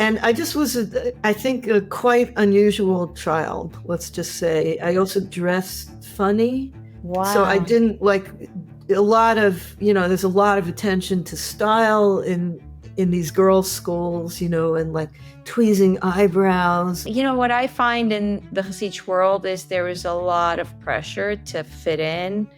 And I just was, I think, a quite unusual child, let's just say. I also dressed funny. Wow. So I didn't like a lot of, there's a lot of attention to style in these girls' schools, and like tweezing eyebrows. What I find in the Hasidic world is there is a lot of pressure to fit in,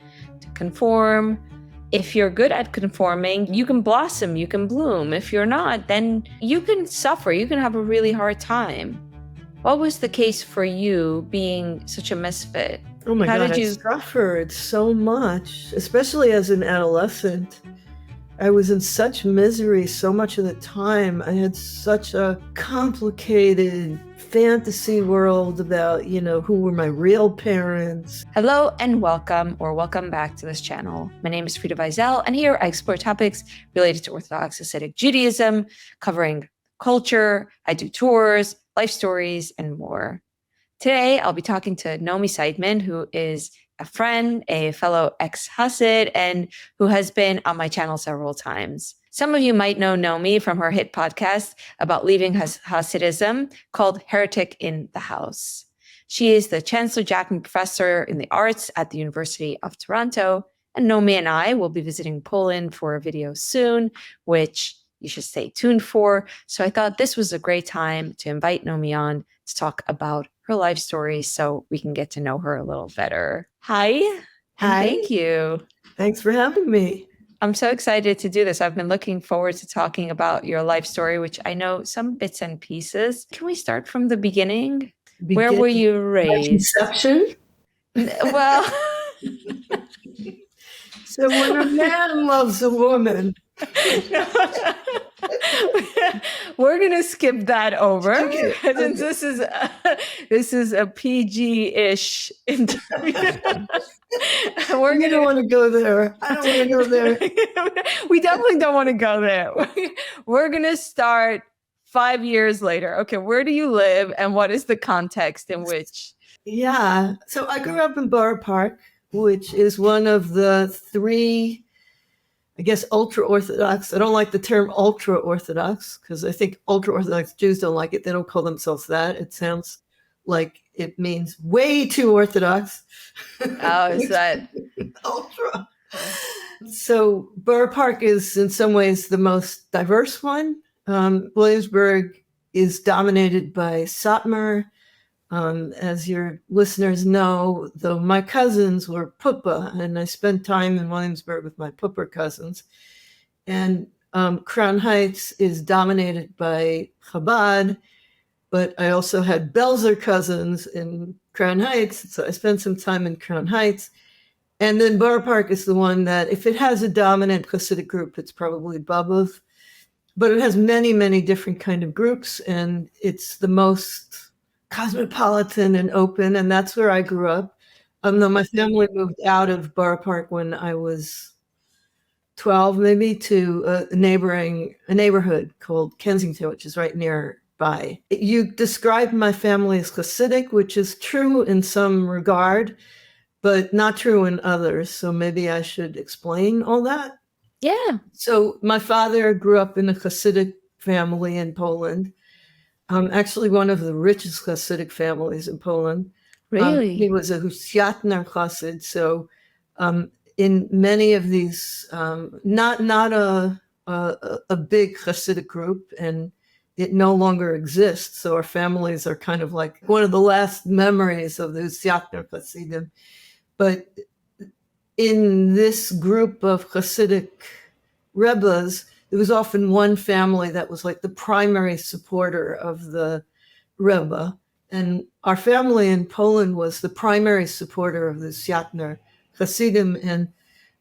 to conform. If you're good at conforming, you can blossom, you can bloom. If you're not, then you can suffer, you can have a really hard time. What was the case for you being such a misfit? Oh my God, I suffered so much, especially as an adolescent. I was in such misery so much of the time. I had such a complicated fantasy world about, who were my real parents. Hello and welcome back to this channel. My name is Frieda Vizel, and here I explore topics related to Orthodox Hasidic Judaism, covering culture. I do tours, life stories, and more. Today, I'll be talking to Naomi Seidman, who is a friend, a fellow ex-Hasid, and who has been on my channel several times. Some of you might know Naomi from her hit podcast about leaving Hasidism called Heretic in the House. She is the Chancellor Jackman Professor in the Arts at the University of Toronto, and Naomi and I will be visiting Poland for a video soon, which you should stay tuned for. So I thought this was a great time to invite Naomi on to talk about her life story so we can get to know her a little better. Hi. Hi. Thank you. Thanks for having me. I'm so excited to do this. I've been looking forward to talking about your life story, which I know some bits and pieces. Can we start from the beginning? Where were you raised? Conception? Well, so when a man loves a woman. We're gonna skip that over. Okay. Since this is a PG-ish interview. You don't want to go there. I don't want to go there. We definitely don't want to go there. We're gonna start 5 years later. Okay, where do you live, and what is the context in which? Yeah, so I grew up in Boro Park, which is one of the three, I guess, ultra-Orthodox. I don't like the term ultra-Orthodox because I think ultra-Orthodox Jews don't like it. They don't call themselves that. It sounds like it means way too Orthodox. Oh, is that? Ultra. So Boro Park is in some ways the most diverse one. Williamsburg is dominated by Satmar. As your listeners know, though my cousins were Pupa, and I spent time in Williamsburg with my Pupa cousins. And Crown Heights is dominated by Chabad, but I also had Belzer cousins in Crown Heights, so I spent some time in Crown Heights. And then Boro Park is the one that, if it has a dominant Hasidic group, it's probably Babov, but it has many, many different kind of groups, and it's the most cosmopolitan and open, and that's where I grew up. Though my family moved out of Boro Park when I was 12, maybe, to a neighborhood called Kensington, which is right nearby. You described my family as Hasidic, which is true in some regard, but not true in others. So maybe I should explain all that. Yeah. So my father grew up in a Hasidic family in Poland. Actually, one of the richest Hasidic families in Poland. Really? He was a Husiatner Hasid. So in many of these, not a big Hasidic group, and it no longer exists. So our families are kind of like one of the last memories of the Husiatner Hasidim. But in this group of Hasidic Rebbes, there was often one family that was like the primary supporter of the Rebbe. And our family in Poland was the primary supporter of the Husiatner Hasidim. And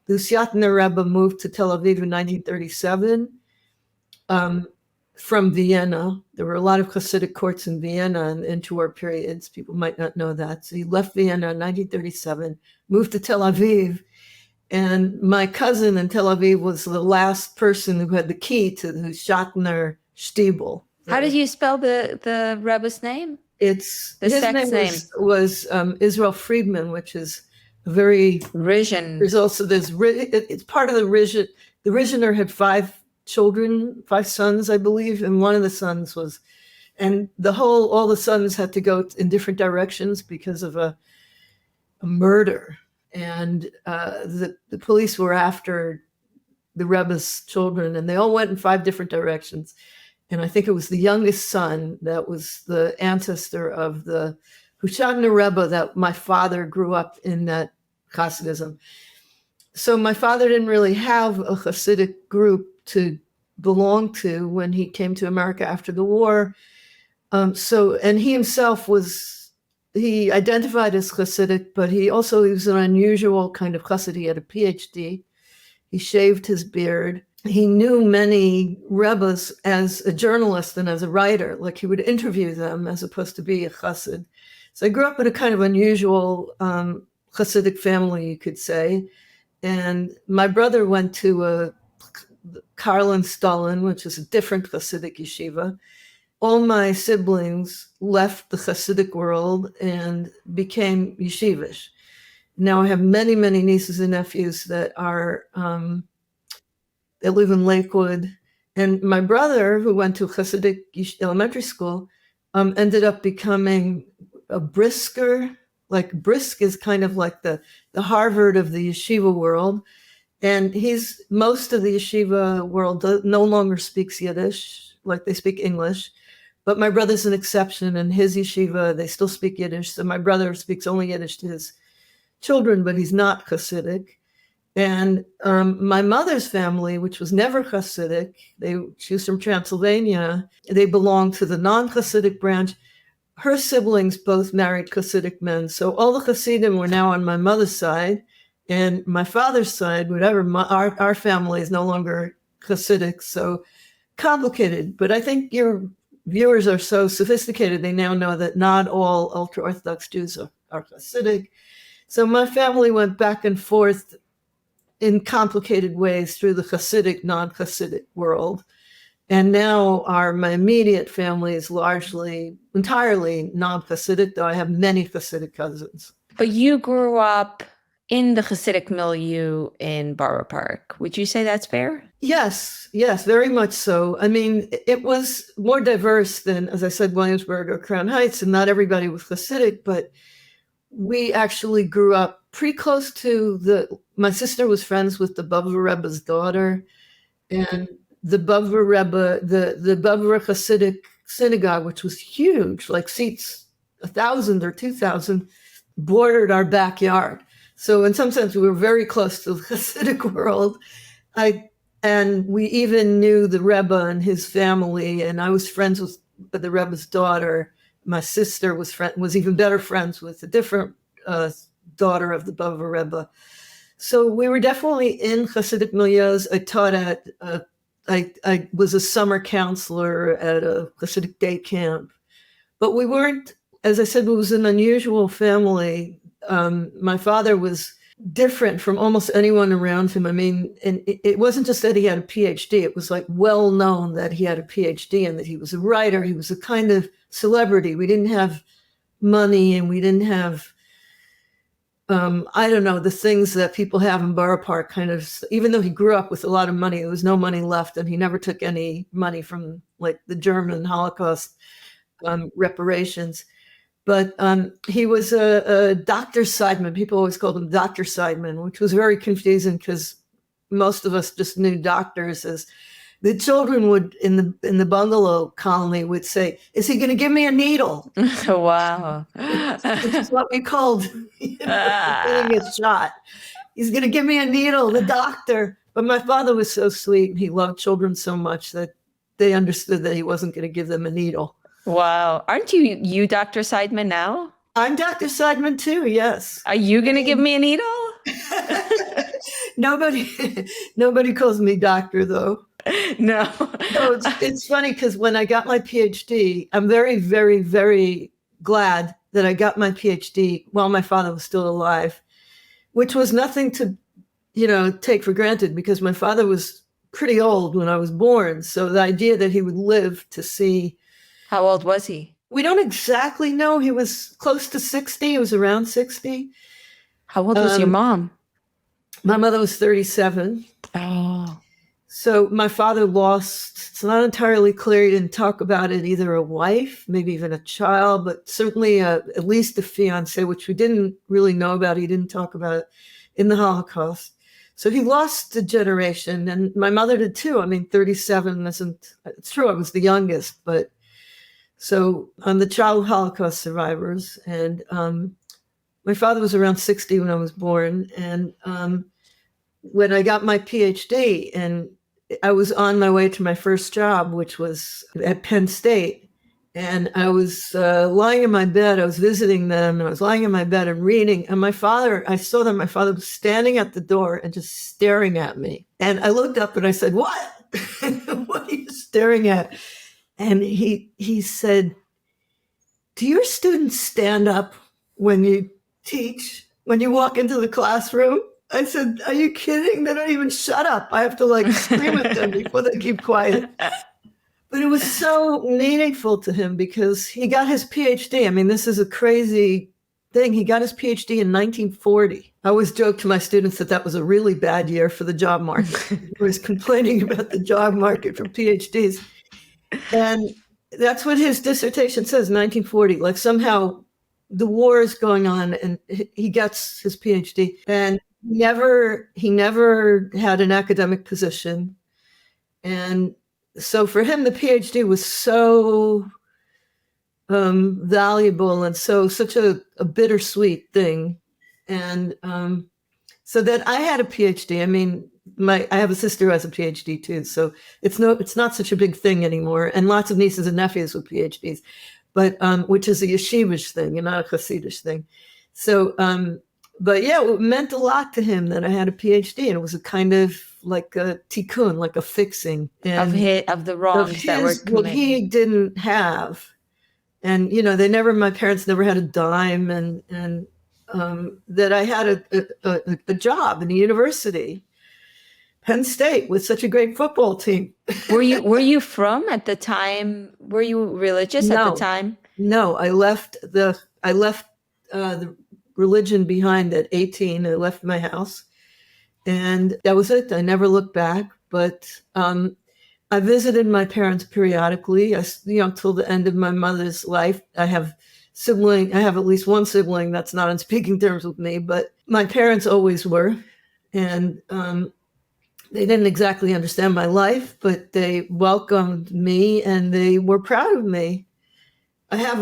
the Husiatner Rebbe moved to Tel Aviv in 1937 from Vienna. There were a lot of Hasidic courts in Vienna and interwar periods. People might not know that. So he left Vienna in 1937, moved to Tel Aviv. And my cousin in Tel Aviv was the last person who had the key to the Husiatner Stiebel. How did you spell the Rebbe's name? His name was Israel Friedman, which is a very Rishon. There's also it's part of the Rishon. The Rishoner had 5 children, 5 sons, I believe, and one of the sons was, and all the sons had to go in different directions because of a murder, and the police were after the Rebbe's children, and they all went in 5 different directions. And I think it was the youngest son that was the ancestor of the Hushadna Rebbe that my father grew up in, that Hasidism. So my father didn't really have a Hasidic group to belong to when he came to America after the war. And he himself he identified as Hasidic, but he was an unusual kind of Hasid. He had a PhD. He shaved his beard. He knew many Rebbes as a journalist and as a writer, like he would interview them as opposed to be a Chassid. So I grew up in a kind of unusual Hasidic family, you could say. And my brother went to Karlin Stalin, which is a different Hasidic yeshiva. All my siblings left the Hasidic world and became yeshivish. Now I have many, many nieces and nephews that are they live in Lakewood. And my brother, who went to Hasidic elementary school, ended up becoming a brisker. Like brisk is kind of like the Harvard of the yeshiva world. And most of the yeshiva world no longer speaks Yiddish, like they speak English. But my brother's an exception. In his yeshiva, they still speak Yiddish. So my brother speaks only Yiddish to his children, but he's not Hasidic. And my mother's family, which was never Hasidic, she was from Transylvania, they belonged to the non-Hasidic branch. Her siblings both married Hasidic men. So all the Hasidim were now on my mother's side. And my father's side, whatever, our family is no longer Hasidic, so complicated. But I think your viewers are so sophisticated, they now know that not all ultra-Orthodox Jews are Hasidic. So my family went back and forth in complicated ways through the Hasidic, non-Hasidic world. And now my immediate family is entirely non-Hasidic, though I have many Hasidic cousins. But you grew up in the Hasidic milieu in Boro Park. Would you say that's fair? Yes, very much so. I mean, it was more diverse than, as I said, Williamsburg or Crown Heights, and not everybody was Hasidic, but we actually grew up pretty close to my sister was friends with the Bavur Rebbe's daughter, and the Bavur Rebbe, the Bavur Hasidic synagogue, which was huge, like seats 1,000 or 2,000, bordered our backyard. So in some sense, we were very close to the Hasidic world. And we even knew the Rebbe and his family, and I was friends with the Rebbe's daughter. My sister was even better friends with a different daughter of the Bavur Rebbe. So we were definitely in Hasidic milieus. I taught I was a summer counselor at a Hasidic day camp. But we weren't, as I said, it was an unusual family. My father was different from almost anyone around him. I mean, and it wasn't just that he had a PhD. It was like well known that he had a PhD and that he was a writer. He was a kind of celebrity. We didn't have money and we didn't have, I don't know, the things that people have in Boro Park kind of, even though he grew up with a lot of money, there was no money left and he never took any money from like the German Holocaust reparations. But he was a Dr. Seidman. People always called him Dr. Seidman, which was very confusing because most of us just knew doctors as the children would in the bungalow colony would say, "Is he going to give me a needle?" Wow. Which is what we called getting a shot. He's going to give me a needle, the doctor. But my father was so sweet. He loved children so much that they understood that he wasn't going to give them a needle. Wow. Aren't you Dr. Seidman now? I'm Dr. Seidman too, yes. Are you going to give me a needle? Nobody calls me doctor, though. No. So it's funny because when I got my PhD, I'm very, very, very glad that I got my PhD while my father was still alive, which was nothing to, take for granted because my father was pretty old when I was born. So the idea that he would live to see. How old was he? We don't exactly know. He was close to 60. He was around 60. How old was your mom? My mother was 37. Oh. So my father lost, it's not entirely clear, he didn't talk about it, either a wife, maybe even a child, but certainly at least a fiance, which we didn't really know about. He didn't talk about it in the Holocaust. So he lost a generation, and my mother did too. I mean, 37 isn't, it's true, I was the youngest, but so I'm the child of Holocaust survivors. And my father was around 60 when I was born. And when I got my PhD, and I was on my way to my first job, which was at Penn State. And I was lying in my bed. I was visiting them, and I was lying in my bed and reading. And I saw that my father was standing at the door and just staring at me. And I looked up and I said, "What? What are you staring at?" And he said, "Do your students stand up when you teach, when you walk into the classroom?" I said, "Are you kidding? They don't even shut up. I have to like scream at them before they keep quiet." But it was so meaningful to him because he got his PhD. I mean, this is a crazy thing. He got his PhD in 1940. I always joke to my students that was a really bad year for the job market. I was complaining about the job market for PhDs. And that's what his dissertation says, 1940. Like somehow the war is going on and he gets his PhD. And he never had an academic position. And so for him, the PhD was so valuable and such a bittersweet thing. And so that I had a PhD. I mean, I have a sister who has a PhD too, so it's not such a big thing anymore. And lots of nieces and nephews with PhDs, but which is a yeshivish thing and not a Hasidish thing. So, but yeah, it meant a lot to him that I had a PhD, and it was a kind of like a tikkun, like a fixing of the wrongs that were committed. What he didn't have, and my parents never had a dime, and that I had a job in a university, Penn State, with such a great football team. Were you from at the time? Were you religious at the time? No, I left the religion behind at 18. I left my house, and that was it. I never looked back. But I visited my parents periodically. Till the end of my mother's life. I have at least one sibling that's not on speaking terms with me, but my parents always were, and they didn't exactly understand my life, but they welcomed me and they were proud of me. I have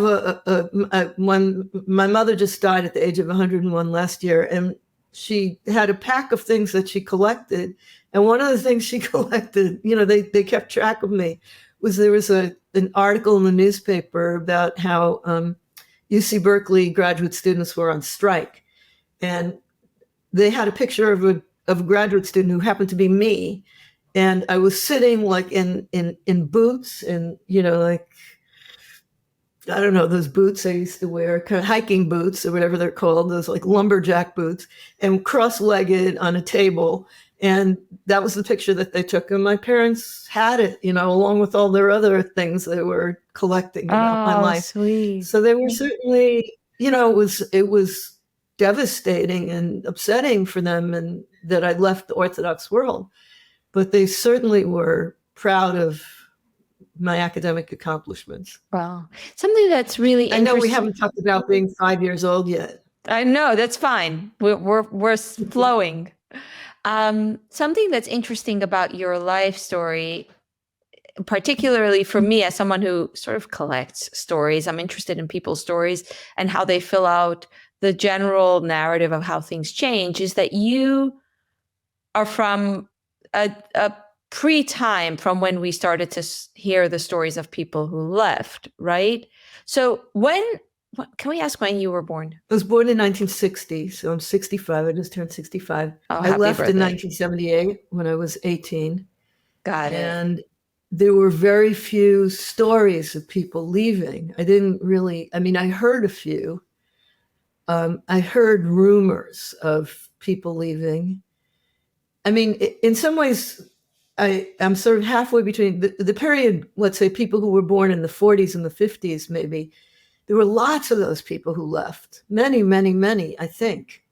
my mother just died at the age of 101 last year, and she had a pack of things that she collected. And one of the things she collected, they kept track of me, there was an article in the newspaper about how UC Berkeley graduate students were on strike. And they had a picture of a graduate student who happened to be me. And I was sitting like in boots and, like, I don't know, those boots I used to wear, kind of hiking boots or whatever they're called, those like lumberjack boots, and cross-legged on a table. And that was the picture that they took. And my parents had it, along with all their other things they were collecting about my life. Sweet. So they were certainly, it was devastating and upsetting for them, and that I left the Orthodox world. But they certainly were proud of my academic accomplishments. Wow. Something that's really interesting. I know we haven't talked about being 5 years old yet. I know, that's fine. We're flowing. Something that's interesting about your life story, particularly for me as someone who sort of collects stories, I'm interested in people's stories and how they fill out the general narrative of how things change, is that you are from a pre-time from when we started to hear the stories of people who left, right? So can we ask when you were born? I was born in 1960, so I'm 65. I just turned 65. I left in 1978 when I was 18. Got it. And there were very few stories of people leaving. I heard a few. I heard rumors of people leaving. I mean, in some ways, I'm sort of halfway between the period, let's say people who were born in the 40s and the 50s, maybe. There were lots of those people who left. Many, many, many, I think.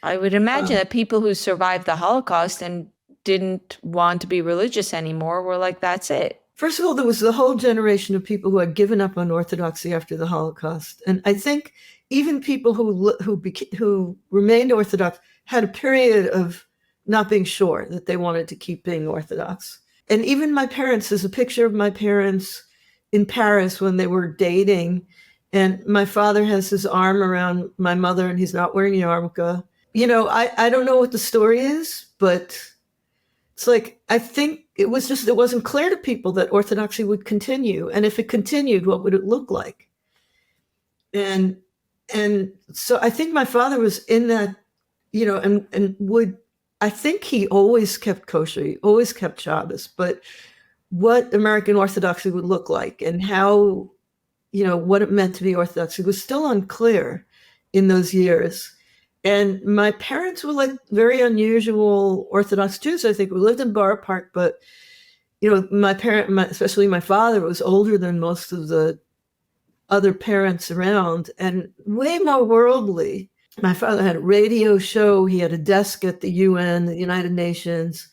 I would imagine that people who survived the Holocaust and didn't want to be religious anymore were like, that's it. First of all, there was the whole generation of people who had given up on Orthodoxy after the Holocaust. And I think even people who remained Orthodox had a period of not being sure that they wanted to keep being Orthodox. And even my parents, there's a picture of my parents in Paris when they were dating. And my father has his arm around my mother and he's not wearing a yarmulke. You know, I don't know what the story is, but it's like, I think it wasn't clear to people that Orthodoxy would continue. And if it continued, what would it look like? And so I think my father was in that, you know, I think he always kept kosher, he always kept Shabbos, but what American Orthodoxy would look like and how, you know, what it meant to be Orthodox, it was still unclear in those years. And my parents were like very unusual Orthodox Jews. I think we lived in Boro Park, but, you know, especially my father, was older than most of the other parents around and way more worldly. My father had a radio show. He had a desk at the UN, the United Nations.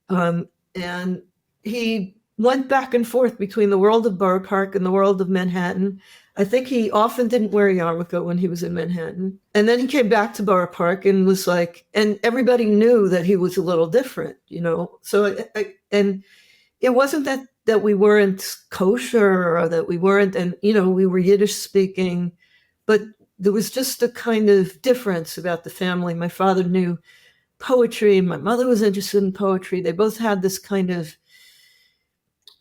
And he went back and forth between the world of Boro Park and the world of Manhattan. I think he often didn't wear a yarmulke when he was in Manhattan. And then he came back to Boro Park and was like, and everybody knew that he was a little different, you know. So, and it wasn't that we weren't kosher or that we weren't, and, you know, we were Yiddish speaking, but there was just a kind of difference about the family. My father knew poetry. My mother was interested in poetry. They both had this kind of,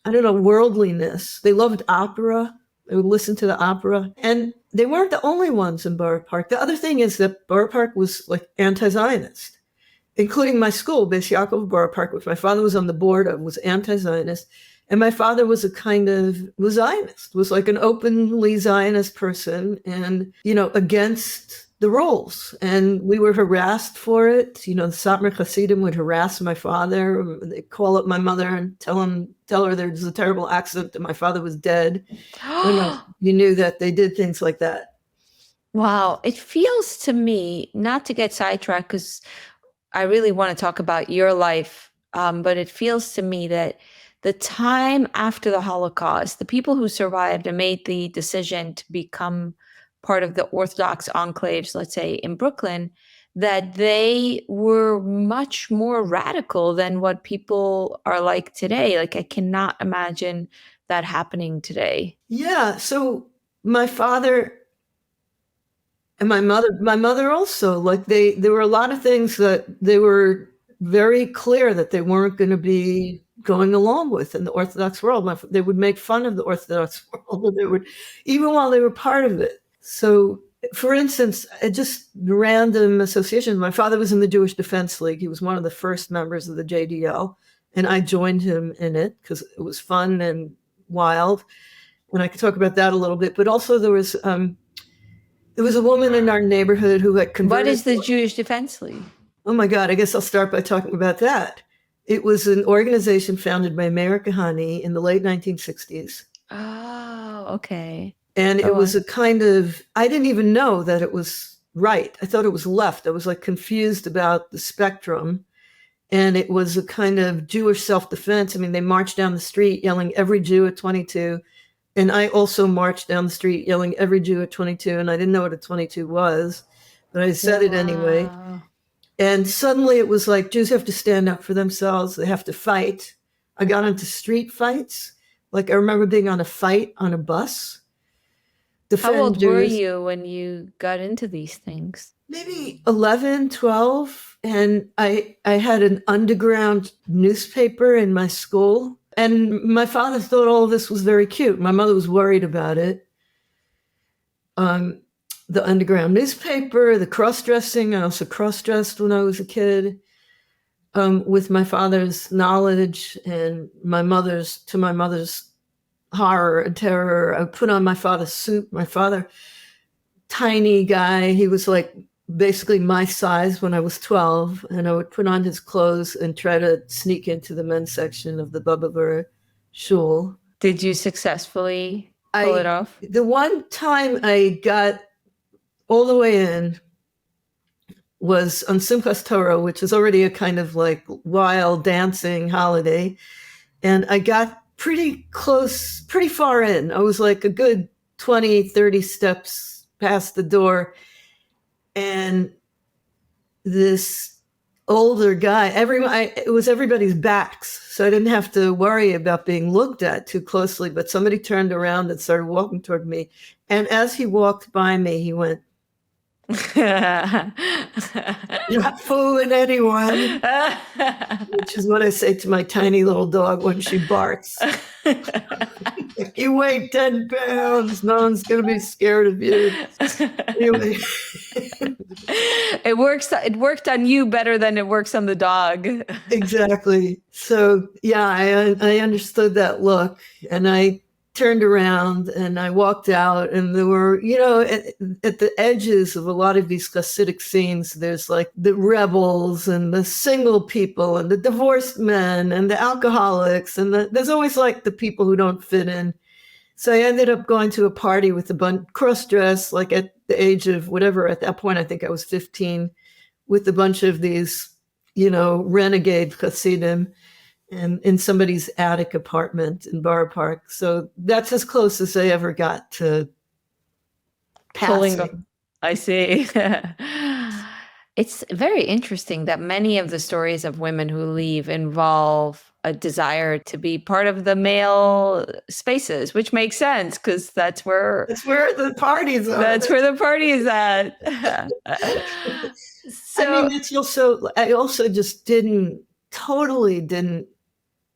I don't know, worldliness. They loved opera. They would listen to the opera. And they weren't the only ones in Boro Park. The other thing is that Boro Park was like anti-Zionist, including my school, Bais Yaakov Boro Park, which my father was on the board of, was anti-Zionist. And my father was was Zionist, was like an openly Zionist person and, you know, against the rules. And we were harassed for it. You know, the Satmar Hasidim would harass my father. They'd call up my mother and tell her there's a terrible accident and my father was dead. You knew that they did things like that. Wow. It feels to me, not to get sidetracked, because I really want to talk about your life, but it feels to me that the time after the Holocaust, the people who survived and made the decision to become part of the Orthodox enclaves, let's say in Brooklyn, that they were much more radical than what people are like today. Like, I cannot imagine that happening today. Yeah. So my father and my mother also, like there were a lot of things that they were very clear that they weren't going to be going along with in the Orthodox world. They would make fun of the Orthodox world, they would, even while they were part of it. So, for instance, just random associations. My father was in the Jewish Defense League. He was one of the first members of the JDL, and I joined him in it because it was fun and wild. And I could talk about that a little bit. But also there was a woman in our neighborhood who had converted. What is the Jewish Defense League? Oh my God, I guess I'll start by talking about that. It was an organization founded by Meir Kahane in the late 1960s. Oh, okay. And it was a kind of, I didn't even know that it was right. I thought it was left. I was like confused about the spectrum. And it was a kind of Jewish self-defense. I mean, they marched down the street yelling, "Every Jew at 22." And I also marched down the street yelling, "Every Jew at 22." And I didn't know what a 22 was, but I said it anyway. And suddenly it was like, Jews have to stand up for themselves. They have to fight. I got into street fights. Like, I remember being on a fight on a bus. How old were you when you got into these things? Maybe 11, 12. And I had an underground newspaper in my school. And my father thought all of this was very cute. My mother was worried about it. The underground newspaper, the cross-dressing. I also cross-dressed when I was a kid, with my father's knowledge and to my mother's horror and terror. I put on my father's suit. My father, tiny guy, he was like basically my size when I was 12, and I would put on his clothes and try to sneak into the men's section of the Baba shul. Did you successfully pull it off? The one time I got all the way in was on Simchas Torah, which is already a kind of like wild dancing holiday. And I got pretty close, pretty far in. I was like a good 20, 30 steps past the door. And this older guy, it was everybody's backs. So I didn't have to worry about being looked at too closely. But somebody turned around and started walking toward me. And as he walked by me, he went, "You're not fooling anyone," which is what I say to my tiny little dog when she barks. If you weigh 10 pounds, no one's going to be scared of you. Anyway. It worked on you better than it works on the dog. Exactly. So, yeah, I understood that look, and I turned around and I walked out, and there were, at the edges of a lot of these Hasidic scenes, there's like the rebels and the single people and the divorced men and the alcoholics, and there's always like the people who don't fit in. So I ended up going to a party with a bunch, cross-dressed, like at the age of whatever, at that point, I think I was 15, with a bunch of these, renegade Hasidim, and in somebody's attic apartment in Boro Park. So that's as close as I ever got to passing. I see. It's very interesting that many of the stories of women who leave involve a desire to be part of the male spaces, which makes sense because that's where the parties are. That's where the party is at. So I also just totally didn't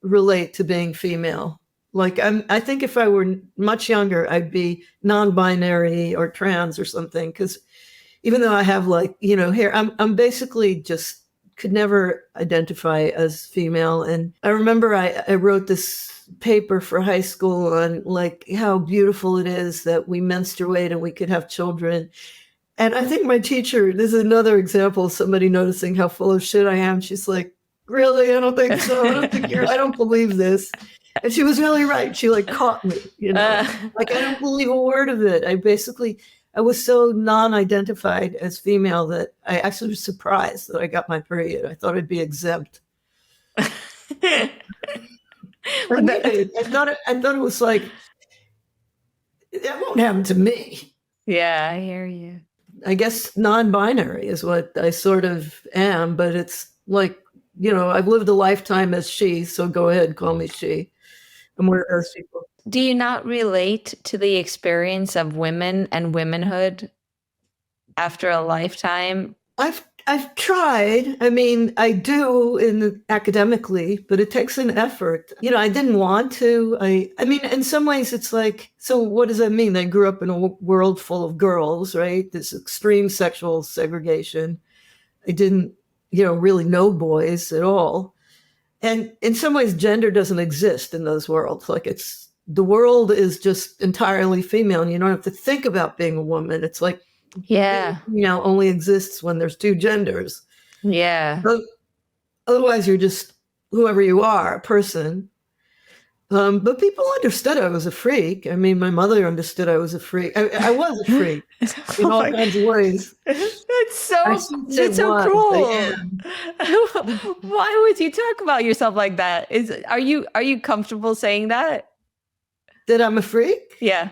relate to being female. Like I think if I were much younger, I'd be non-binary or trans or something. Because even though I have hair, I'm basically just could never identify as female. And I remember I wrote this paper for high school on like how beautiful it is that we menstruate and we could have children. And I think my teacher, this is another example of somebody noticing how full of shit I am. She's like, "Really? I don't think so. I don't believe this." And she was really right. She like caught me, like I don't believe a word of it. I was so non-identified as female that I actually was surprised that I got my period. I thought I'd be exempt. I thought it was like, that won't happen to me. Yeah, I hear you. I guess non-binary is what I sort of am, but it's like, I've lived a lifetime as she, so go ahead, call me she. I'm one of those people. Do you not relate to the experience of women and womanhood after a lifetime? I've tried. I mean, I do academically, but it takes an effort. I didn't want to. I mean, in some ways it's like, so what does that mean? I grew up in a world full of girls, right? This extreme sexual segregation. I didn't, really know boys at all. And in some ways, gender doesn't exist in those worlds. Like the world is just entirely female, and you don't have to think about being a woman. It's like, only exists when there's two genders. Yeah. But otherwise, you're just whoever you are, a person. But people understood I was a freak. I mean, my mother understood I was a freak. I was a freak in all kinds of ways. That's so cruel. Why would you talk about yourself like that? Are you comfortable saying that? That I'm a freak? Yeah.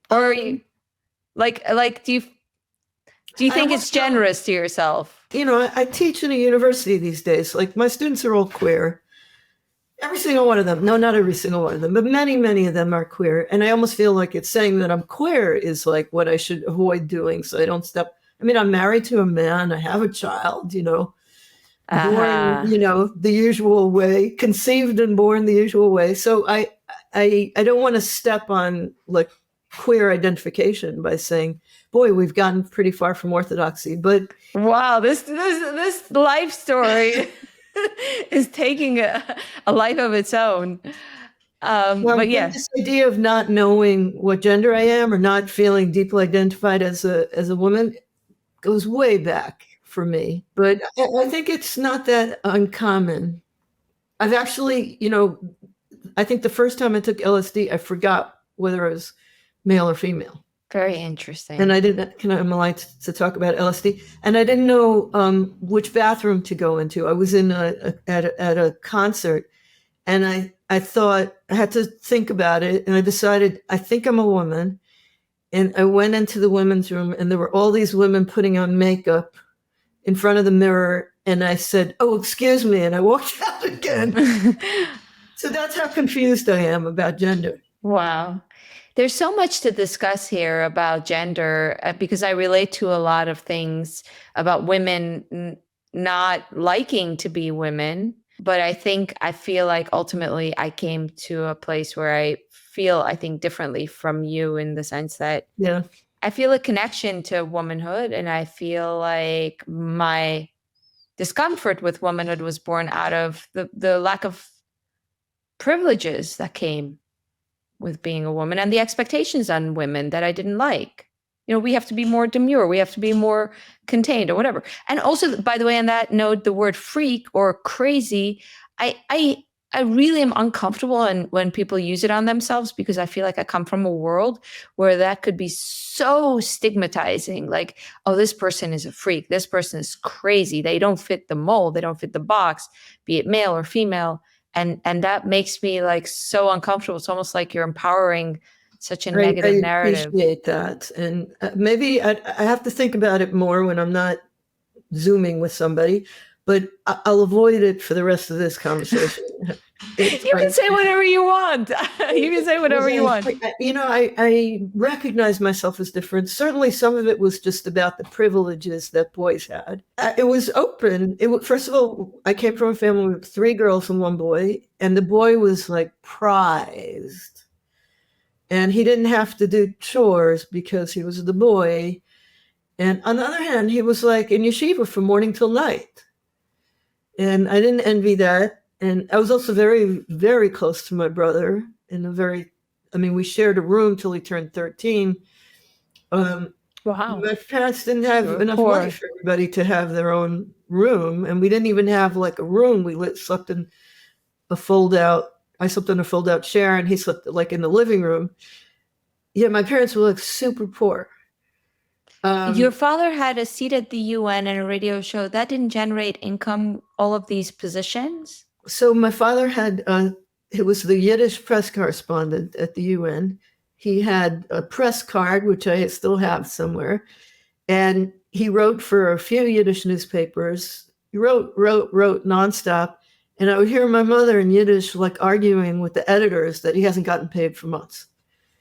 Or are you like do you think it's generous to yourself? I teach in a university these days. Like my students are all queer. Every single one of them. No, not every single one of them, but many, many of them are queer. And I almost feel like it's saying that I'm queer is like what I should avoid doing so I don't step. I mean, I'm married to a man. I have a child, born, the usual way, conceived and born the usual way. So I don't want to step on like queer identification by saying, boy, we've gotten pretty far from orthodoxy. But wow, this life story is taking a life of its own. But yeah, this idea of not knowing what gender I am or not feeling deeply identified as a woman goes way back for me. But I think it's not that uncommon. I've actually, I think the first time I took LSD, I forgot whether I was male or female. Very interesting. And I didn't, I'm allowed to talk about LSD. And I didn't know which bathroom to go into. I was at a concert, and I thought I had to think about it. And I decided, I think I'm a woman. And I went into the women's room, and there were all these women putting on makeup in front of the mirror. And I said, "Oh, excuse me." And I walked out again. So that's how confused I am about gender. Wow. There's so much to discuss here about gender because I relate to a lot of things about women not liking to be women. But I feel like ultimately I came to a place where I think differently from you in the sense that I feel a connection to womanhood, and I feel like my discomfort with womanhood was born out of the lack of privileges that came with being a woman and the expectations on women that I didn't like. We have to be more demure. We have to be more contained or whatever. And also, by the way, on that note, the word freak or crazy, I really am uncomfortable when people use it on themselves, because I feel like I come from a world where that could be so stigmatizing. Like, oh, this person is a freak. This person is crazy. They don't fit the mold. They don't fit the box, be it male or female. And that makes me like so uncomfortable. It's almost like you're empowering such a negative narrative. I appreciate that. And maybe I have to think about it more when I'm not Zooming with somebody, but I'll avoid it for the rest of this conversation. You can say whatever you want. You can say whatever you want. I recognize myself as different. Certainly some of it was just about the privileges that boys had. It was open. First of all, I came from a family with 3 girls and 1 boy, and the boy was like prized. And he didn't have to do chores because he was the boy. And on the other hand, he was like in yeshiva from morning till night. And I didn't envy that. And I was also very, very close to my brother we shared a room till he turned 13. Wow. My parents didn't have enough money for everybody to have their own room. And we didn't even have like a room. We slept in a I slept in a fold out chair, and he slept like in the living room. Yeah, my parents were like super poor. Your father had a seat at the UN and a radio show. That didn't generate income, all of these positions? So my father had, he was the Yiddish press correspondent at the UN. He had a press card, which I still have somewhere. And he wrote for a few Yiddish newspapers. He wrote nonstop. And I would hear my mother in Yiddish like arguing with the editors that he hasn't gotten paid for months.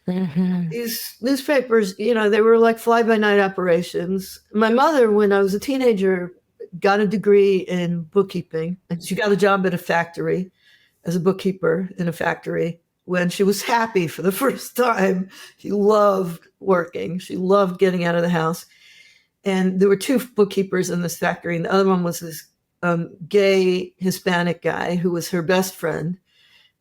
Mm-hmm. These newspapers, they were like fly-by-night operations. My mother, when I was a teenager, got a degree in bookkeeping, and she got a job at a factory as a bookkeeper in a factory when she was happy for the first time. She loved working. She loved getting out of the house. And there were 2 bookkeepers in this factory, and the other one was this gay Hispanic guy who was her best friend.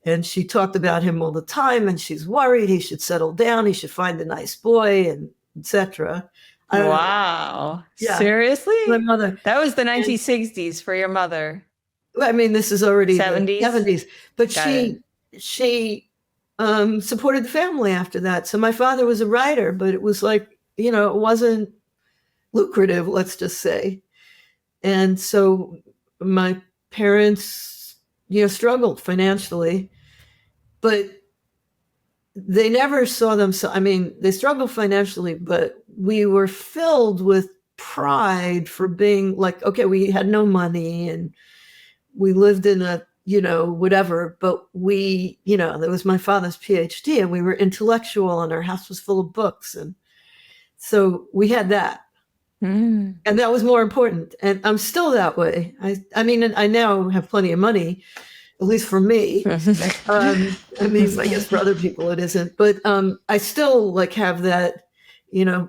And she talked about him all the time, and she's worried he should settle down, he should find a nice boy, and etc. Wow. Yeah. Seriously? My mother. That was the 1960s for your mother. I mean, this is already 70s. The 70s. But she supported the family after that. So my father was a writer, but it was like, it wasn't lucrative, let's just say. And so my parents, struggled financially, but they never saw themselves. I mean, they struggled financially, but we were filled with pride for being like, okay, we had no money and we lived in a, whatever, but we, there was my father's PhD, and we were intellectual, and our house was full of books. And so we had that. And that was more important. And I'm still that way. I mean, I now have plenty of money, at least for me. I guess for other people it isn't. But I still like have that,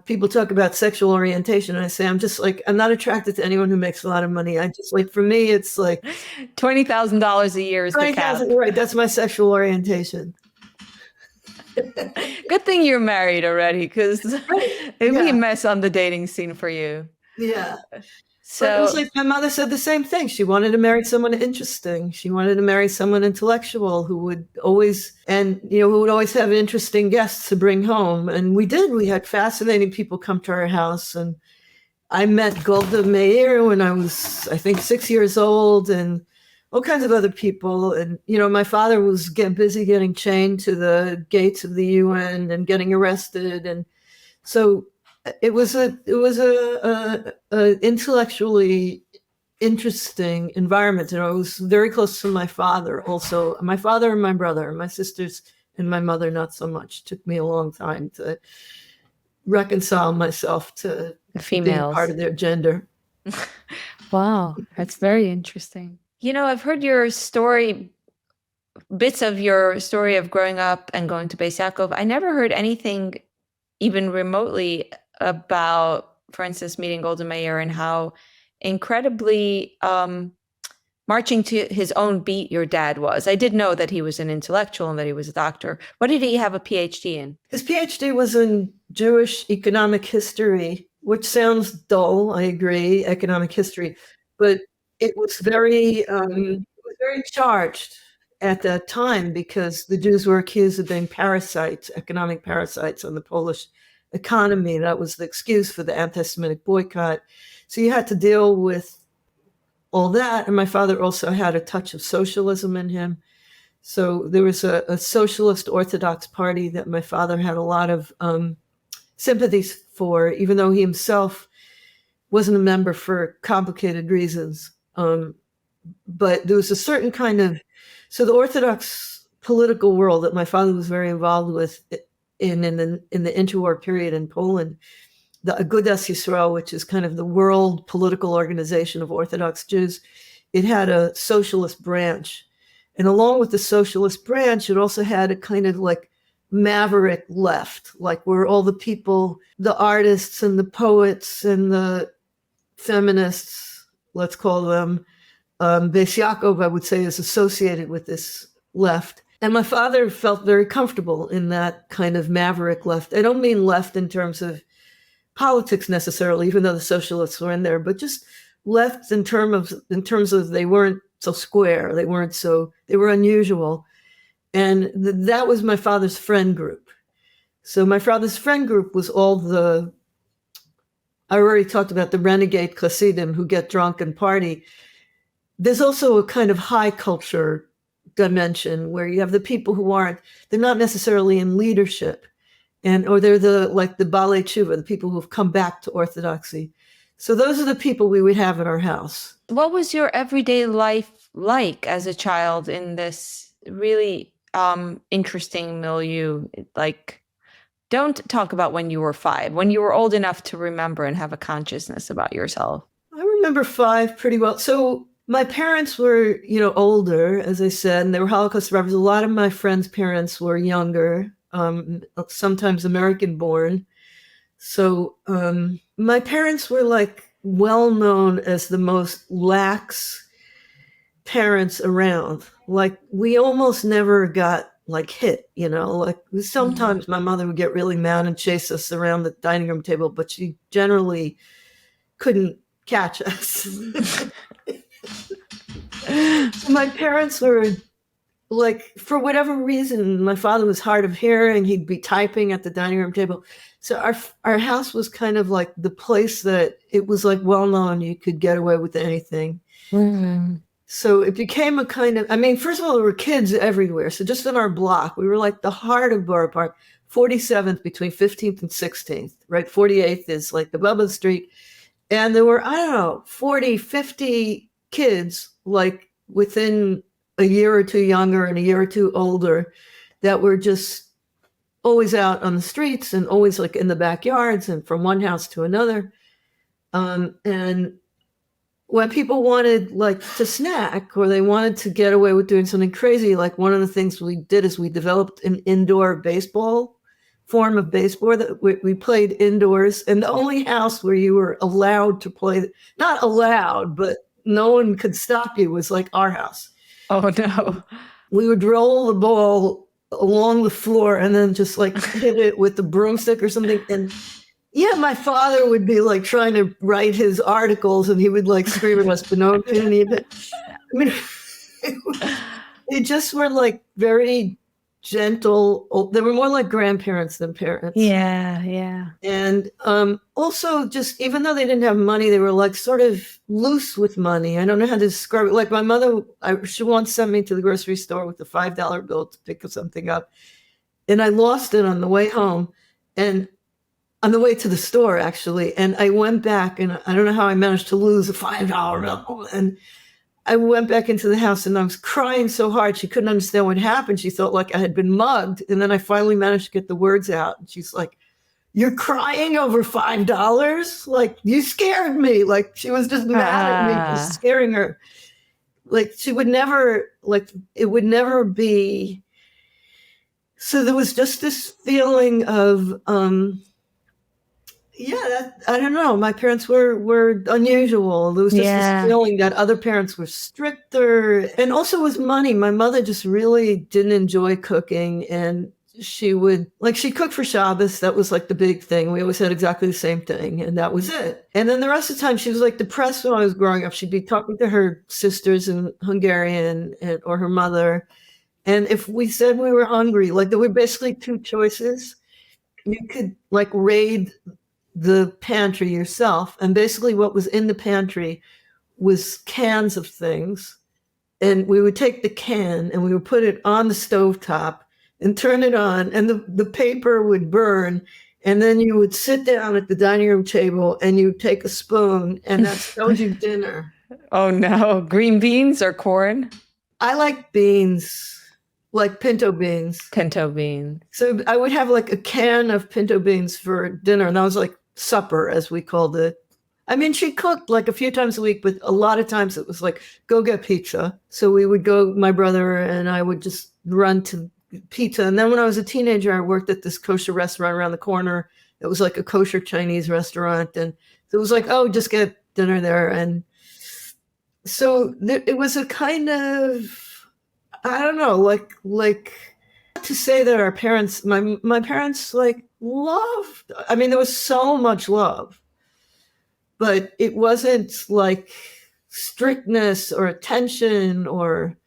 people talk about sexual orientation. And I say, I'm not attracted to anyone who makes a lot of money. For me, it's like $20,000 a year is the cap. Right. That's my sexual orientation. Good thing you're married already, because it'd be a mess on the dating scene for you. Yeah. But it was So like my mother said the same thing. She wanted to marry someone interesting. She wanted to marry someone intellectual who would always, and who would always have interesting guests to bring home. And we did. We had fascinating people come to our house. And I met Golda Meir when I was, I think, 6 years old, and all kinds of other people. And my father was busy getting chained to the gates of the UN and getting arrested, and so it was a intellectually interesting environment. And I was very close to my father, also my father and my brother, my sisters and my mother not so much. It took me a long time to reconcile myself to the females being part of their gender. Wow, that's very interesting. I've heard your story, bits of your story of growing up and going to Bais Yaakov. I never heard anything even remotely about, for instance, meeting Golda Meir and how incredibly marching to his own beat your dad was. I did know that he was an intellectual and that he was a doctor. What did he have a PhD in? His PhD was in Jewish economic history, which sounds dull, I agree, economic history, but it was very charged at that time because the Jews were accused of being parasites, economic parasites on the Polish economy. That was the excuse for the anti-Semitic boycott. So you had to deal with all that. And my father also had a touch of socialism in him. So there was a socialist Orthodox party that my father had a lot of sympathies for, even though he himself wasn't a member for complicated reasons. But there was a certain kind of, so the Orthodox political world that my father was very involved with in the interwar period in Poland, the Agudas Yisrael, which is kind of the world political organization of Orthodox Jews, it had a socialist branch. And along with the socialist branch, it also had a kind of like maverick left, like where all the people, the artists and the poets and the feminists, let's call them, Bais Yaakov, I would say, is associated with this left. And my father felt very comfortable in that kind of maverick left. I don't mean left in terms of politics necessarily, even though the socialists were in there, but just left in terms of they weren't so square, they were unusual. And that was my father's friend group. So my father's friend group was I already talked about the renegade Hasidim who get drunk and party. There's also a kind of high culture dimension where you have the people who they're not necessarily in leadership, or they're the Balei Tshuva, the people who have come back to Orthodoxy. So those are the people we would have at our house. What was your everyday life like as a child in this really interesting milieu? Like, don't talk about when you were 5, when you were old enough to remember and have a consciousness about yourself. I remember 5 pretty well. So my parents were, older, as I said, and they were Holocaust survivors. A lot of my friends' parents were younger, sometimes American born. So my parents were well known as the most lax parents around. We almost never got hit, sometimes my mother would get really mad and chase us around the dining room table, but she generally couldn't catch us. My parents were for whatever reason, my father was hard of hearing. He'd be typing at the dining room table. So our house was kind of like the place that it was well known you could get away with anything. Mm-hmm. So it became a kind of, first of all, there were kids everywhere. So just in our block, we were the heart of Boro Park, 47th between 15th and 16th, right? 48th is the Bubba Street. And there were, 40, 50 kids, within a year or two younger and a year or two older, that were just always out on the streets and always in the backyards and from one house to another. And when people wanted to snack or they wanted to get away with doing something crazy, one of the things we did is we developed an indoor baseball form of baseball that we played indoors. And the only house where you were allowed to play, not allowed, but no one could stop you, was our house. Oh no. We would roll the ball along the floor and then just hit it with the broomstick or something. And Yeah, my father would be like trying to write his articles, and he would like scream at us, but no one could any of it. I mean, they just were like very gentle. They were more like grandparents than parents. Yeah. And also, just even though they didn't have money, they were like sort of loose with money. I don't know how to describe it. Like my mother, she once sent me to the grocery store with a $5 bill to pick something up, and I lost it on the way home, and on the way to the store, actually. And I went back, and I don't know how I managed to lose a $5 bill. And I went back into the house, and I was crying so hard. She couldn't understand what happened. She thought like I had been mugged. And then I finally managed to get the words out. And she's like, "You're crying over $5? Like, you scared me." Like, she was just mad at me for scaring her. Like, she would never, like, it would never be. So there was just this feeling of, I don't know. My parents were unusual. There was just this feeling that other parents were stricter. And also with money, my mother just really didn't enjoy cooking. And she would, like, she'd cook for Shabbos. That was like the big thing. We always had exactly the same thing. And that was it. And then the rest of the time, she was like depressed when I was growing up. She'd be talking to her sisters in Hungarian or her mother. And if we said we were hungry, like there were basically two choices. You could like raid the pantry yourself, and basically what was in the pantry was cans of things, and we would take the can and we would put it on the stovetop and turn it on, and the paper would burn, and then you would sit down at the dining room table and you take a spoon, and that was your dinner. Oh no. Green beans or corn? I like beans. Like pinto beans. Pinto beans. So I would have like a can of pinto beans for dinner, and that was like supper, as we called it. I mean, she cooked like a few times a week, but a lot of times it was like, go get pizza. So we would go, my brother and I would just run to pizza. And then when I was a teenager, I worked at this kosher restaurant around the corner. It was like a kosher Chinese restaurant. And it was like, oh, just get dinner there. And so it was a kind of, I don't know, like to say that our parents, my parents like loved, I mean, there was so much love, but it wasn't like strictness or attention or,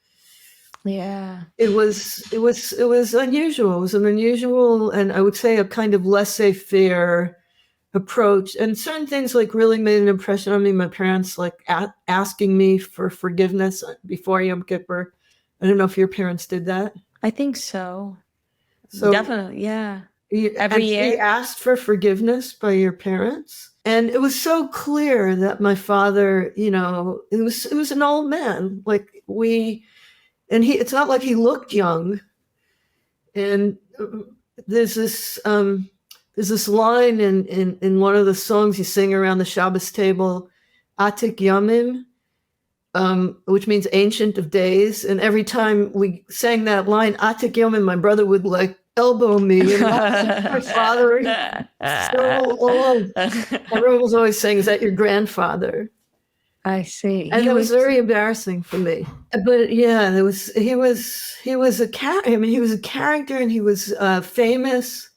it was unusual. It was an unusual, and I would say a kind of laissez-faire approach. And certain things like really made an impression on me. My parents like asking me for forgiveness before Yom Kippur. I don't know if your parents did that. I think so. So definitely, yeah. Every year you asked for forgiveness by your parents. And it was so clear that my father, you know, it was an old man. Like it's not like he looked young. And there's this line in one of the songs you sing around the Shabbos table, Atik Yamim, which means ancient of days. And every time we sang that line, Atik Yomim, my brother would like elbow me. And my father, so old. Everyone was always saying, "Is that your grandfather?" I see. And it was very embarrassing for me. But yeah, he was a character. I mean, he was a character, and he was famous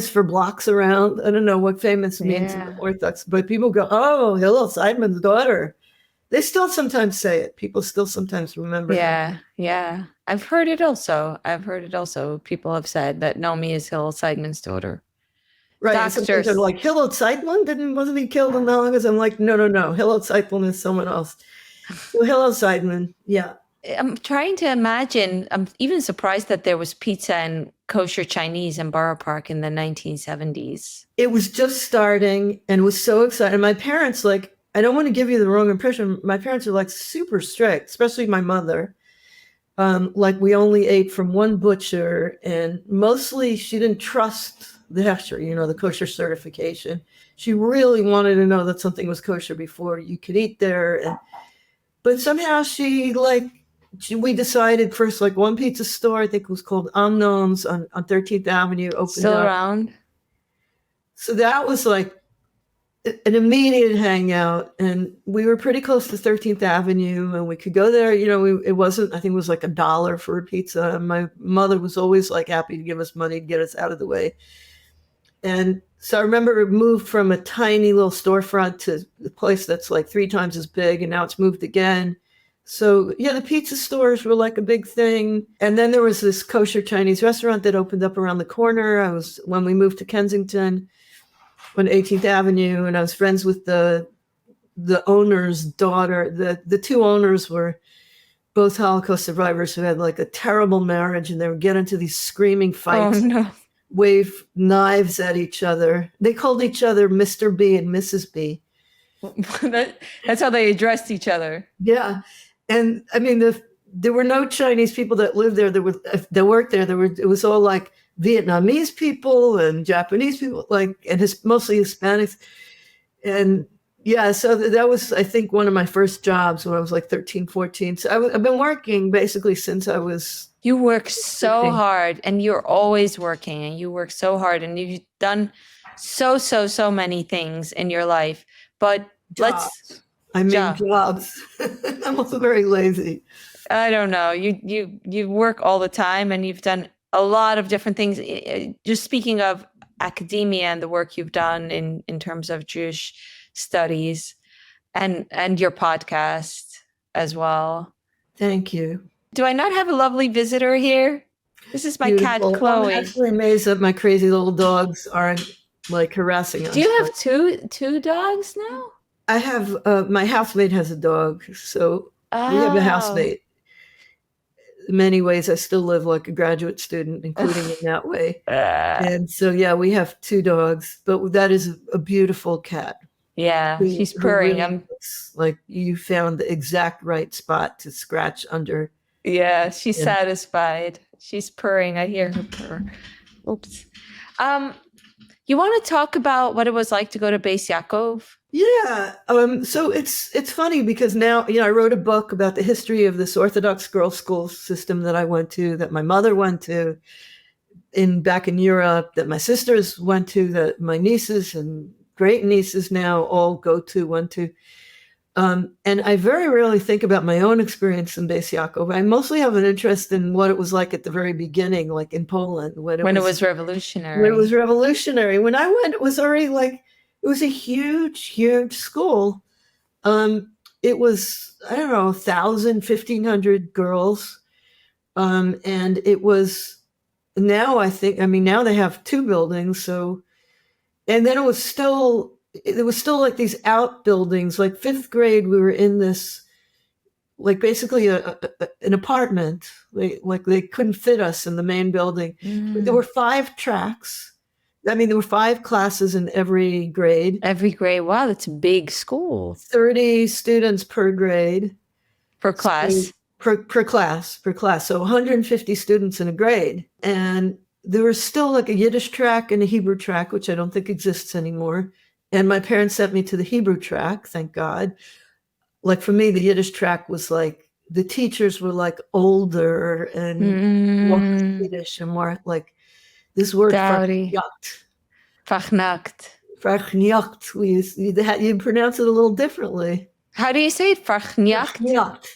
for blocks around. I don't know what famous means in the Orthodox, but people go, "Oh, Hillel Seidman's daughter." They still sometimes say it. People still sometimes remember. Yeah. I've heard it also. People have said that Naomi is Hillel Seidman's daughter. Right. Doctors are like, Hillel Seidman? Wasn't he killed in August? I'm like, no. Hillel Seidman is someone else. So Hillel Seidman, yeah. I'm trying to imagine. I'm even surprised that there was pizza and kosher Chinese in Boro Park in the 1970s. It was just starting and was so exciting. My parents, like, I don't want to give you the wrong impression. My parents are like super strict, especially my mother. Like we only ate from one butcher, and mostly she didn't trust the hechsher, you know, the kosher certification. She really wanted to know that something was kosher before you could eat there. But somehow we decided first, like one pizza store, I think it was called Amnon's on 13th Avenue, opened still up. Around. So that was like an immediate hangout, and we were pretty close to 13th Avenue, and we could go there. You know, it wasn't, I think it was like $1 for a pizza. And my mother was always like happy to give us money to get us out of the way. And So I remember it moved from a tiny little storefront to the place that's like 3 times as big, and now it's moved again. So yeah, the pizza stores were like a big thing. And then there was this kosher Chinese restaurant that opened up around the corner. When we moved to Kensington on 18th Avenue, and I was friends with the owner's daughter. The two owners were both Holocaust survivors who had like a terrible marriage, and they would get into these screaming fights. Oh no. Wave knives at each other. They called each other Mr. B and Mrs. B. That's how they addressed each other. Yeah. And I mean, there were no Chinese people that lived there that worked there. It was all like Vietnamese people and Japanese people, and mostly Hispanics. And yeah, so that was, I think, one of my first jobs when I was like 13, 14. So I've been working basically since I was. You work so hard, and you're always working, and you work so hard, and you've done so many things in your life. But Jobs. Jobs. I'm also very lazy. I don't know. You work all the time, and you've done a lot of different things. Just speaking of academia and the work you've done in terms of Jewish studies, and your podcast as well. Thank you. Do I not have a lovely visitor here? This is my cat, Chloe. I'm actually amazed that my crazy little dogs aren't like harassing us. Do you have two dogs now? I have, my housemate has a dog, so we have a housemate. In many ways, I still live like a graduate student, including in that way. And so, yeah, we have 2 dogs, but that is a beautiful cat. Yeah, she's purring. Really looks like you found the exact right spot to scratch under. Yeah, she's satisfied. She's purring. I hear her purr. Oops. You want to talk about what it was like to go to Bais Yaakov? Yeah. So it's funny because now, I wrote a book about the history of this Orthodox girls' school system that I went to, that my mother went to back in Europe, that my sisters went to, that my nieces and great nieces now all went to. And I very rarely think about my own experience in Bais Yaakov. I mostly have an interest in what it was like at the very beginning, like in Poland. When it was revolutionary. When it was revolutionary. When I went, it was already it was a huge, huge school. It was, I don't know, 1,000, 1,500 girls. And it was, now now they have 2 buildings. So, and then it was still like these outbuildings. Like 5th grade, we were in this, like basically an apartment. They couldn't fit us in the main building. But there were 5 tracks. There were 5 classes in every grade. Every grade. Wow, that's a big school. 30 students per grade. Per class. So, per class. So 150 students in a grade. And there was still like a Yiddish track and a Hebrew track, which I don't think exists anymore. And my parents sent me to the Hebrew track, thank God. Like for me, the Yiddish track was like, the teachers were like older and more Yiddish and more like this word, Vernakt. You pronounce it a little differently. How do you say it? Vernakt?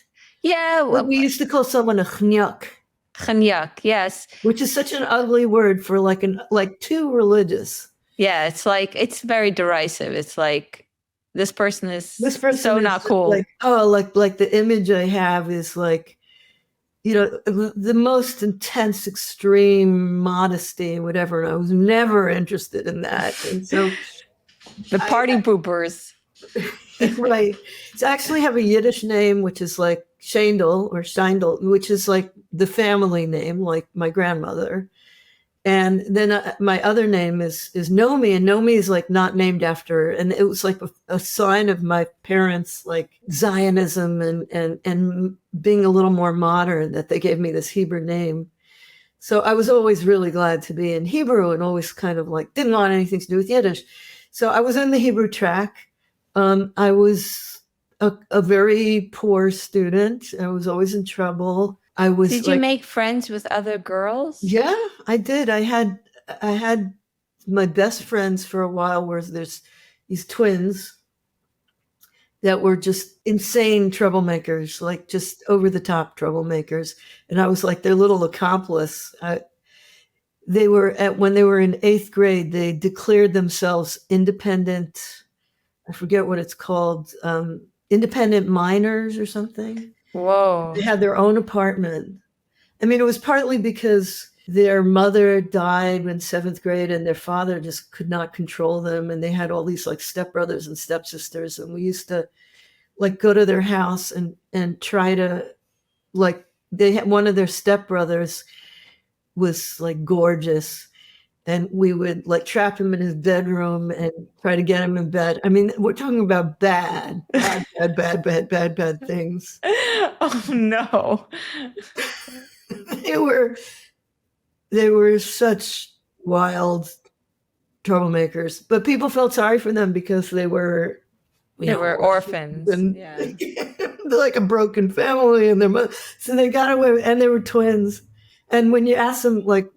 Yeah. Well, we used to call someone a chnyak. Chnyak, yes. Which is such an ugly word for like too religious. Yeah, it's very derisive. It's like this person is so not cool. Like the image I have is like, the most intense, extreme modesty, whatever. And I was never interested in that. And so the party poopers. Right. It's actually have a Yiddish name, which is like Scheindel, which is like the family name, like my grandmother. And then my other name is Naomi, and Naomi is like not named after. And it was like a sign of my parents, like Zionism and being a little more modern, that they gave me this Hebrew name. So I was always really glad to be in Hebrew and always kind of like didn't want anything to do with Yiddish. So I was in the Hebrew track. I was a very poor student. I was always in trouble. Did you make friends with other girls? Yeah, I did. I had my best friends for a while, where there's these twins that were just insane troublemakers, like just over the top troublemakers. And I was like their little accomplice. when they were in 8th grade, they declared themselves independent. I forget what it's called, independent minors or something. Whoa. They had their own apartment. I mean, it was partly because their mother died in 7th grade and their father just could not control them. And they had all these like stepbrothers and stepsisters. And we used to like go to their house and try to, like, they had one of their stepbrothers was like gorgeous. And we would like trap him in his bedroom and try to get him in bed. I mean, we're talking about bad things. Oh no. They were such wild troublemakers, but people felt sorry for them because they were orphans. And yeah. They're like a broken family, and their mother, so they got away, and they were twins. And when you ask them, like,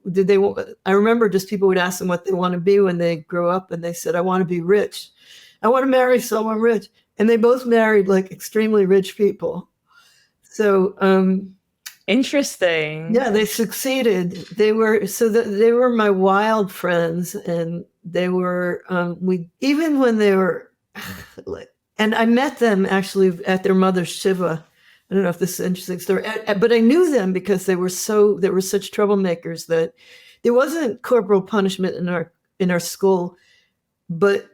I remember just people would ask them what they want to be when they grow up, and they said, I want to be rich. I want to marry someone rich. And they both married like extremely rich people. So, interesting. Yeah, they succeeded. They were my wild friends, and they were, even when they were, and I met them actually at their mother's Shiva. I don't know if this is an interesting story, but I knew them because they were such troublemakers that there wasn't corporal punishment in our school, but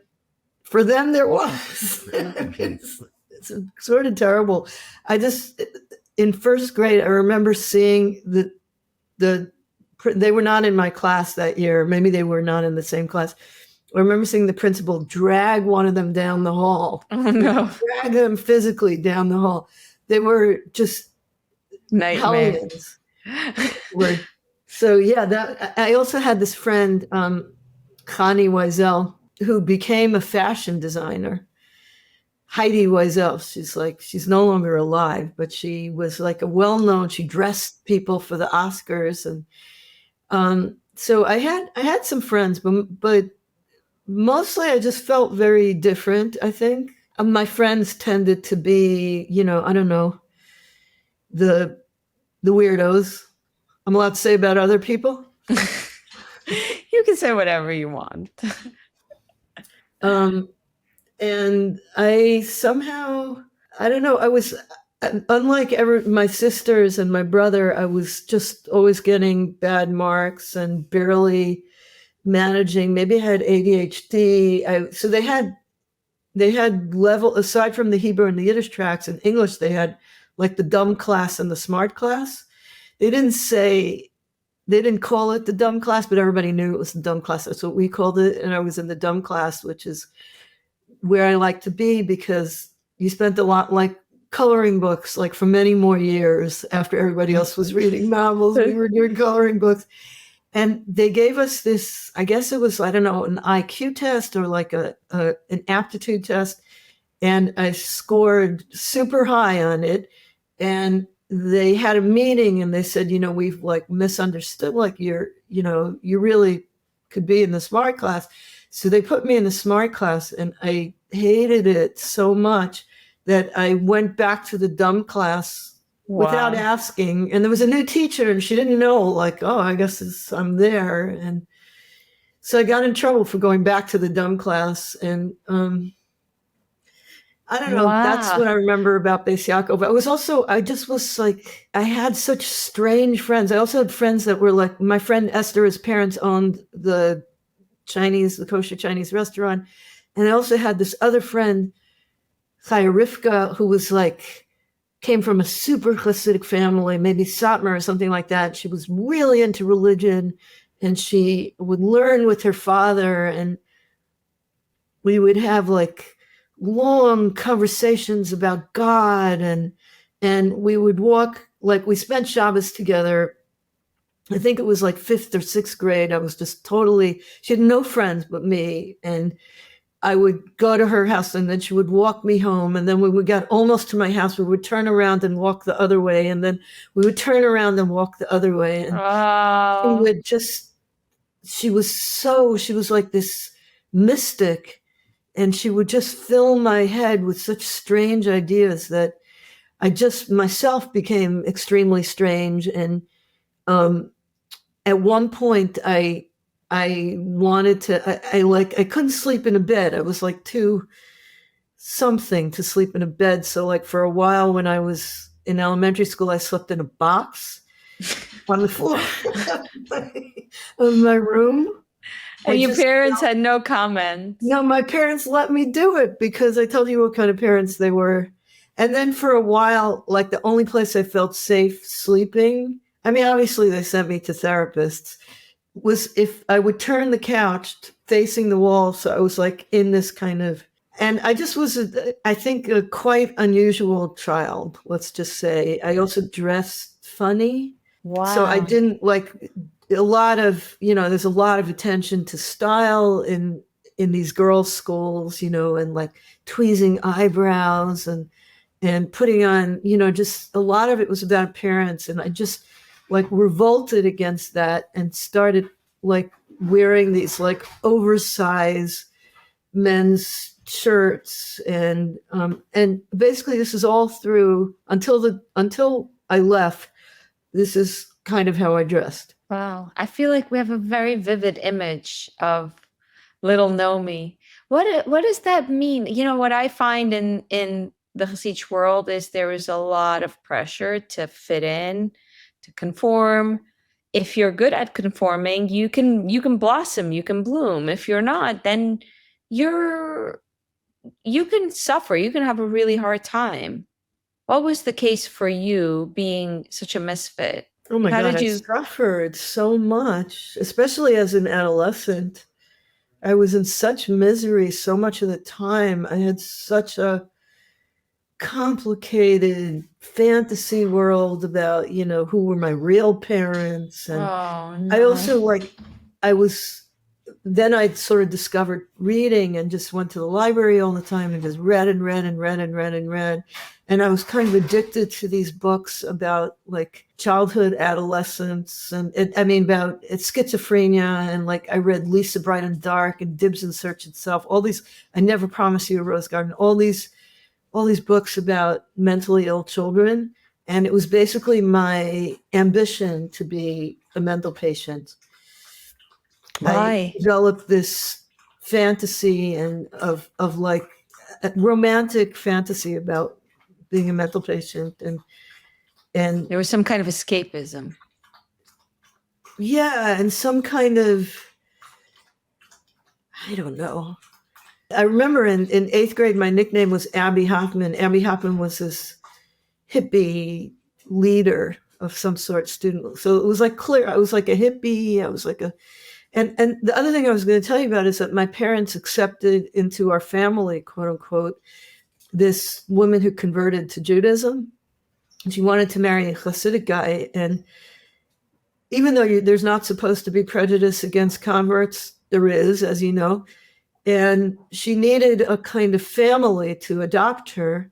for them there was. It's sort of terrible. In 1st grade, I remember seeing they were not in my class that year. Maybe they were not in the same class. I remember seeing the principal drag one of them down the hall. Oh no! Drag them physically down the hall. They were just nightmares. So yeah, I also had this friend, Connie Vizel, who became a fashion designer. Heidi Vizel, she's no longer alive, but she was like a well-known, she dressed people for the Oscars. And so I had some friends, but mostly I just felt very different, I think. My friends tended to be, I don't know, the weirdos. I'm allowed to say about other people? You can say whatever you want. And I somehow, I don't know, I was, unlike my sisters and my brother, I was just always getting bad marks and barely managing. Maybe I had ADHD. So they had level, aside from the Hebrew and the Yiddish tracks in English, they had like the dumb class and the smart class. They didn't call it the dumb class, but everybody knew it was the dumb class. That's what we called it. And I was in the dumb class, which is where I like to be, because you spent a lot like coloring books, like for many more years after everybody else was reading novels, we were doing coloring books. And they gave us this, I guess it was, I don't know, an IQ test or like an aptitude test. And I scored super high on it. And they had a meeting and they said, we've like misunderstood, like you really could be in the smart class. So they put me in the smart class, and I hated it so much that I went back to the dumb class without asking. And there was a new teacher, and she didn't know, like, oh, I guess I'm there. And so I got in trouble for going back to the dumb class. And I don't know. Wow. That's what I remember about Bais Yaakov. I had such strange friends. I also had friends that were like, my friend Esther's parents owned the kosher Chinese restaurant. And I also had this other friend, Chaya Rivka, who was like, came from a super Hasidic family, maybe Satmar or something like that. She was really into religion, and she would learn with her father, and we would have like long conversations about God, and we would walk, like we spent Shabbos together. I think it was like 5th or 6th grade. I was just she had no friends but me. And I would go to her house, and then she would walk me home. And then when we got almost to my house, we would turn around and walk the other way. And then we would turn around and walk the other way. And she was like this mystic. And she would just fill my head with such strange ideas that I just myself became extremely strange. And at one point I wanted to, I couldn't sleep in a bed. I was like too something to sleep in a bed. So like for a while when I was in elementary school, I slept in a box on the floor of my room. And your parents had no comment. No, my parents let me do it because I told you what kind of parents they were. And then for a while, like the only place I felt safe sleeping, I mean, obviously they sent me to therapists, was if I would turn the couch facing the wall. So I was like in this kind of, and I just was, I think, a quite unusual child, let's just say. I also dressed funny. Wow. So I didn't like a lot of, there's a lot of attention to style in these girls' schools, and like tweezing eyebrows and putting on, just a lot of it was about appearance. And I just like revolted against that and started like wearing these like oversized men's shirts and basically this is all through until I left. This is kind of how I dressed. Wow. I feel like we have a very vivid image of little Naomi. What does that mean? What I find in the Hasidic world is there is a lot of pressure to fit in, to conform. If you're good at conforming, you can blossom, you can bloom. If you're not, then you can suffer, you can have a really hard time. What was the case for you being such a misfit? Oh my God, I suffered so much, especially as an adolescent. I was in such misery so much of the time. I had such a complicated fantasy world about, who were my real parents. And I also then I'd sort of discovered reading and just went to the library all the time and just read and read and read and read and read. And I was kind of addicted to these books about like childhood, adolescence, and about schizophrenia. And like I read Lisa Bright and Dark and Dibs in Search Itself, all these, I Never Promised You a Rose Garden, all these books about mentally ill children. And it was basically my ambition to be a mental patient. Why? I developed this fantasy and of like a romantic fantasy about being a mental patient, and there was some kind of escapism. Yeah, and some kind of, I don't know. I remember in 8th grade, my nickname was Abby Hoffman. Abby Hoffman was this hippie leader of some sort, student. So it was like clear. I was like a hippie. I was like and the other thing I was going to tell you about is that my parents accepted into our family, quote unquote, this woman who converted to Judaism. And she wanted to marry a Hasidic guy. And even though there's not supposed to be prejudice against converts, there is, as you know. And she needed a kind of family to adopt her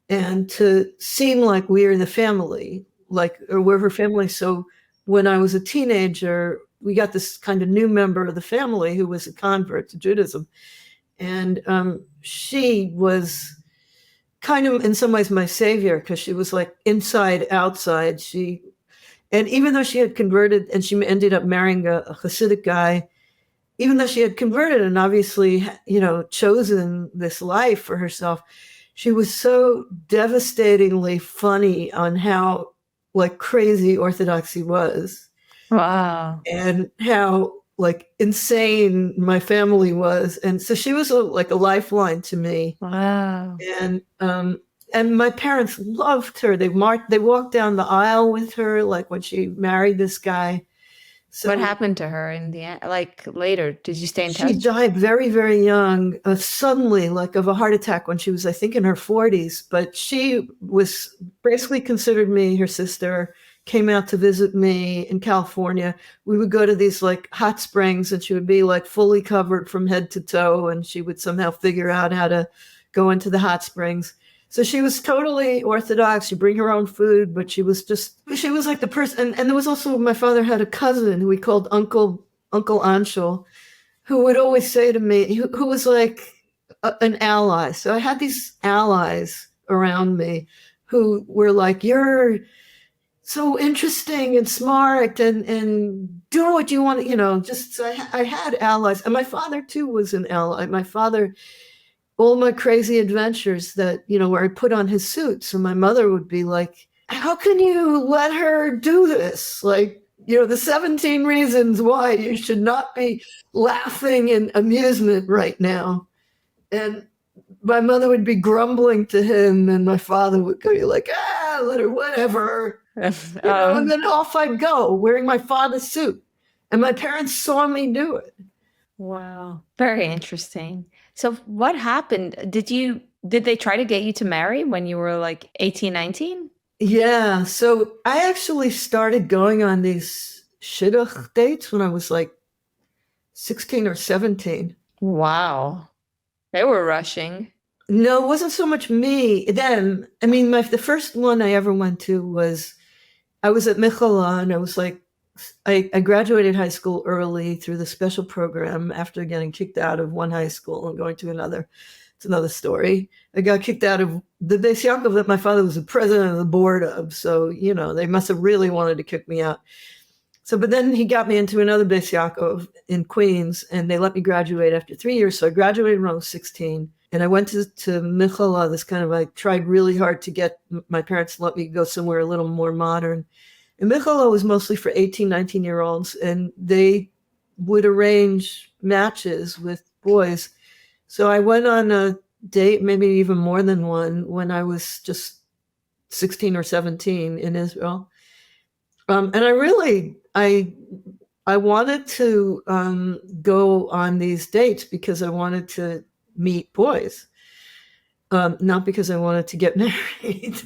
and to seem like we're the family, or we're her family. So when I was a teenager, we got this kind of new member of the family who was a convert to Judaism. And she was kind of in some ways my savior because she was like inside, outside. And even though she had converted and she ended up marrying a Hasidic guy, even though she had converted and obviously, chosen this life for herself, she was so devastatingly funny on how like crazy Orthodoxy was. Wow. And how like insane my family was. And so she was like a lifeline to me. Wow. And my parents loved her. They walked down the aisle with her, like when she married this guy. So what happened to her in the end? Like later, did you stay in touch? She died very, very young, suddenly, like of a heart attack when she was, I think, in her 40s. But she was basically considered me her sister, came out to visit me in California. We would go to these like hot springs and she would be like fully covered from head to toe. And she would somehow figure out how to go into the hot springs. So she was totally Orthodox. She'd bring her own food, but she was like the person. And there was also, my father had a cousin who we called Uncle Anshul, who would always say to me, who was like an ally. So I had these allies around me who were like, you're so interesting and smart and do what you want, just so I had allies. And my father too was an ally. My father, all my crazy adventures that, where I put on his suit. So my mother would be like, how can you let her do this? Like, the 17 reasons why you should not be laughing in amusement right now. And my mother would be grumbling to him, and my father would be like, let her, whatever. And then off I'd go wearing my father's suit. And my parents saw me do it. Wow. Very interesting. So what happened? Did they try to get you to marry when you were like 18, 19? Yeah. So I actually started going on these shidduch dates when I was like 16 or 17. Wow. They were rushing. No, it wasn't so much me. Them. I mean, the first one I ever went to was, I was at Michala, and I was like, I graduated high school early through the special program after getting kicked out of one high school and going to another. It's another story. I got kicked out of the Bais Yaakov that my father was the president of the board of. So, they must have really wanted to kick me out. So, but then he got me into another Bais Yaakov in Queens, and they let me graduate after 3 years. So I graduated when I was 16. And I went to Michala, I tried really hard to get my parents to let me go somewhere a little more modern. And Michala was mostly for 18, 19-year-olds, and they would arrange matches with boys. So I went on a date, maybe even more than one, when I was just 16 or 17 in Israel. And I wanted to go on these dates because I wanted to meet boys, not because I wanted to get married.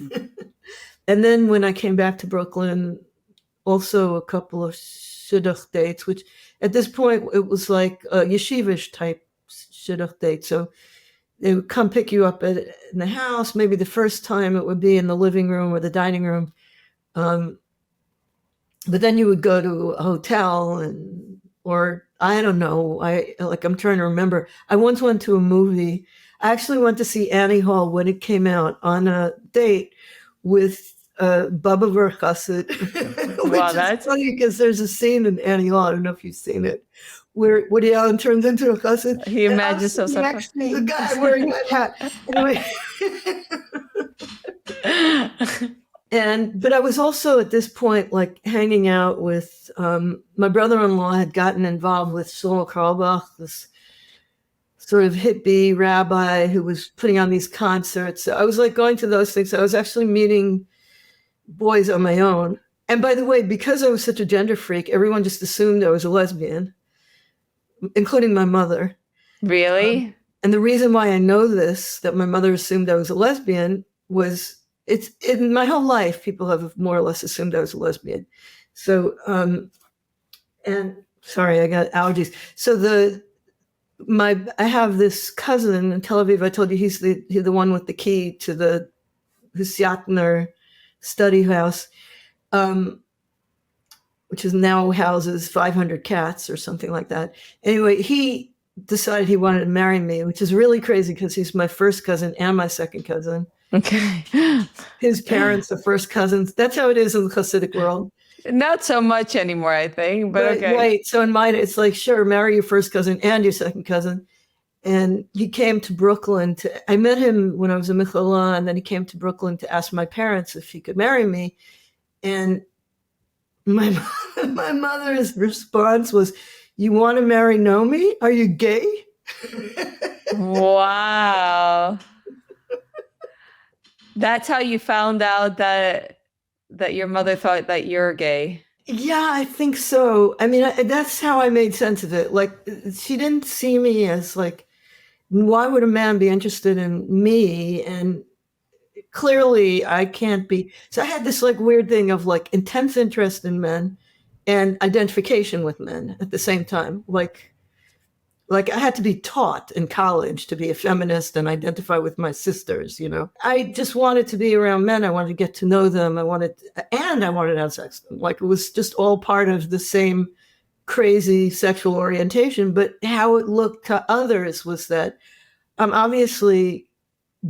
And then when I came back to Brooklyn, also a couple of shidduch dates, which at this point it was like a yeshivish type shidduch date. So they would come pick you up in the house. Maybe the first time it would be in the living room or the dining room. But then you would go to a hotel or I don't know. I'm trying to remember. I once went to a movie. I actually went to see Annie Hall when it came out on a date with Baba Verchassid. Wow, that's funny because there's a scene in Annie Hall. I don't know if you've seen it, where Woody Allen turns into a chassid. He imagines himself next to the guy wearing that hat. Anyway. But I was also at this point like hanging out with my brother-in-law had gotten involved with Shlomo Carlebach, this sort of hippie rabbi who was putting on these concerts. So I was like going to those things. I was actually meeting boys on my own. And by the way, because I was such a gender freak, everyone just assumed I was a lesbian, including my mother. Really? And the reason why I know this, that my mother assumed I was a lesbian, was it's in my whole life, people have more or less assumed I was a lesbian. So, and sorry, I got allergies. So I have this cousin in Tel Aviv. I told you he's the one with the key to the Husyatner study house, which is now houses 500 cats or something like that. Anyway, he decided he wanted to marry me, which is really crazy because he's my first cousin and my second cousin. Okay. His parents are first cousins. That's how it is in the Hasidic world. Not so much anymore, I think, but okay. Right. So in mine, it's like, sure, marry your first cousin and your second cousin. And he came to Brooklyn I met him when I was in Michala, and then he came to Brooklyn to ask my parents if he could marry me. And my mother's response was, "You want to marry Naomi? Are you gay?" Wow. That's how you found out that your mother thought that you're gay. Yeah, I think so. I mean, that's how I made sense of it. Like, she didn't see me as like, why would a man be interested in me? And clearly I can't be. So I had this like weird thing of like intense interest in men and identification with men at the same time. Like I had to be taught in college to be a feminist and identify with my sisters, I just wanted to be around men. I wanted to get to know them. I wanted to have sex with them. Like it was just all part of the same crazy sexual orientation. But how it looked to others was that I'm obviously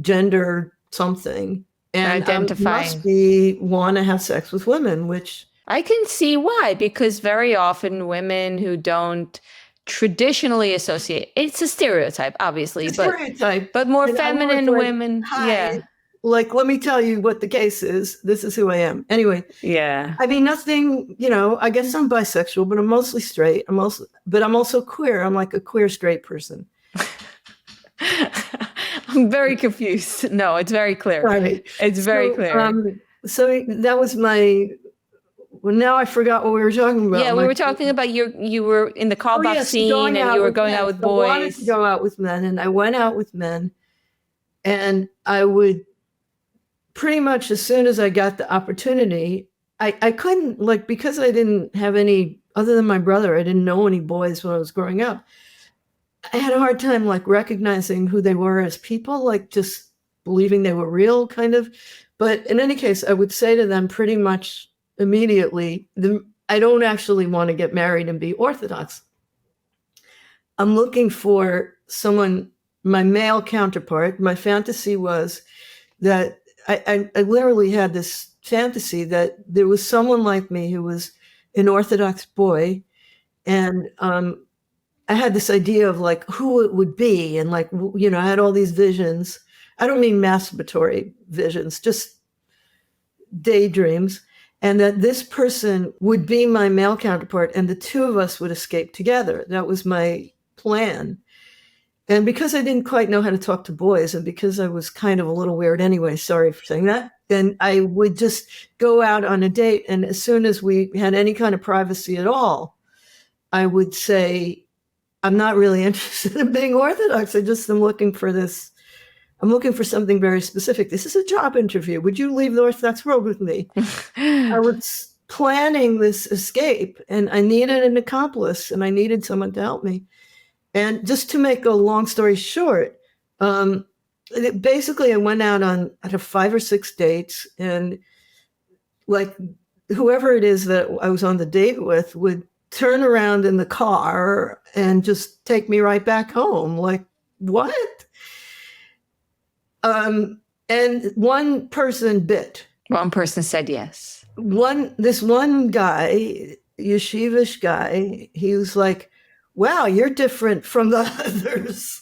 gender something. And identifying. must be want to have sex with women, which I can see why, because very often women who don't traditionally associate, it's a stereotype, obviously, but more and feminine women. Hi, like, let me tell you what the case is. This is who I am. Anyway, Yeah. I mean, nothing, I guess I'm bisexual, but I'm mostly straight. I'm also queer. I'm like a queer straight person. I'm very confused. No, it's very clear. Right. It's very clear. So that was well, now I forgot what we were talking about. Yeah, we were talking about you were in the callback scene and you were going out with boys. I wanted to go out with men, and I went out with men, and I would pretty much, as soon as I got the opportunity, I couldn't, like, because I didn't have any, other than my brother, I didn't know any boys when I was growing up. I had a hard time, like, recognizing who they were as people, like, just believing they were real, kind of. But in any case, I would say to them pretty much immediately, I don't actually want to get married and be Orthodox. I'm looking for someone, my male counterpart. My fantasy was that I literally had this fantasy that there was someone like me who was an Orthodox boy, and I had this idea of, like, who it would be, and, like, I had all these visions. I don't mean masturbatory visions, just daydreams, and that this person would be my male counterpart, and the two of us would escape together. That was my plan. And because I didn't quite know how to talk to boys, and because I was kind of a little weird anyway, sorry for saying that, then I would just go out on a date, and as soon as we had any kind of privacy at all, I would say, I'm not really interested in being Orthodox. I just am looking for this. I'm looking for something very specific. This is a job interview. Would you leave the Orthodox world with me? I was planning this escape, and I needed an accomplice, and I needed someone to help me. And just to make a long story short, basically I went out on 5 or 6 dates, and, like, whoever it is that I was on the date with would turn around in the car and just take me right back home. Like, what? And one person bit. One person said yes. This one guy, yeshivish guy, he was like, wow, you're different from the others.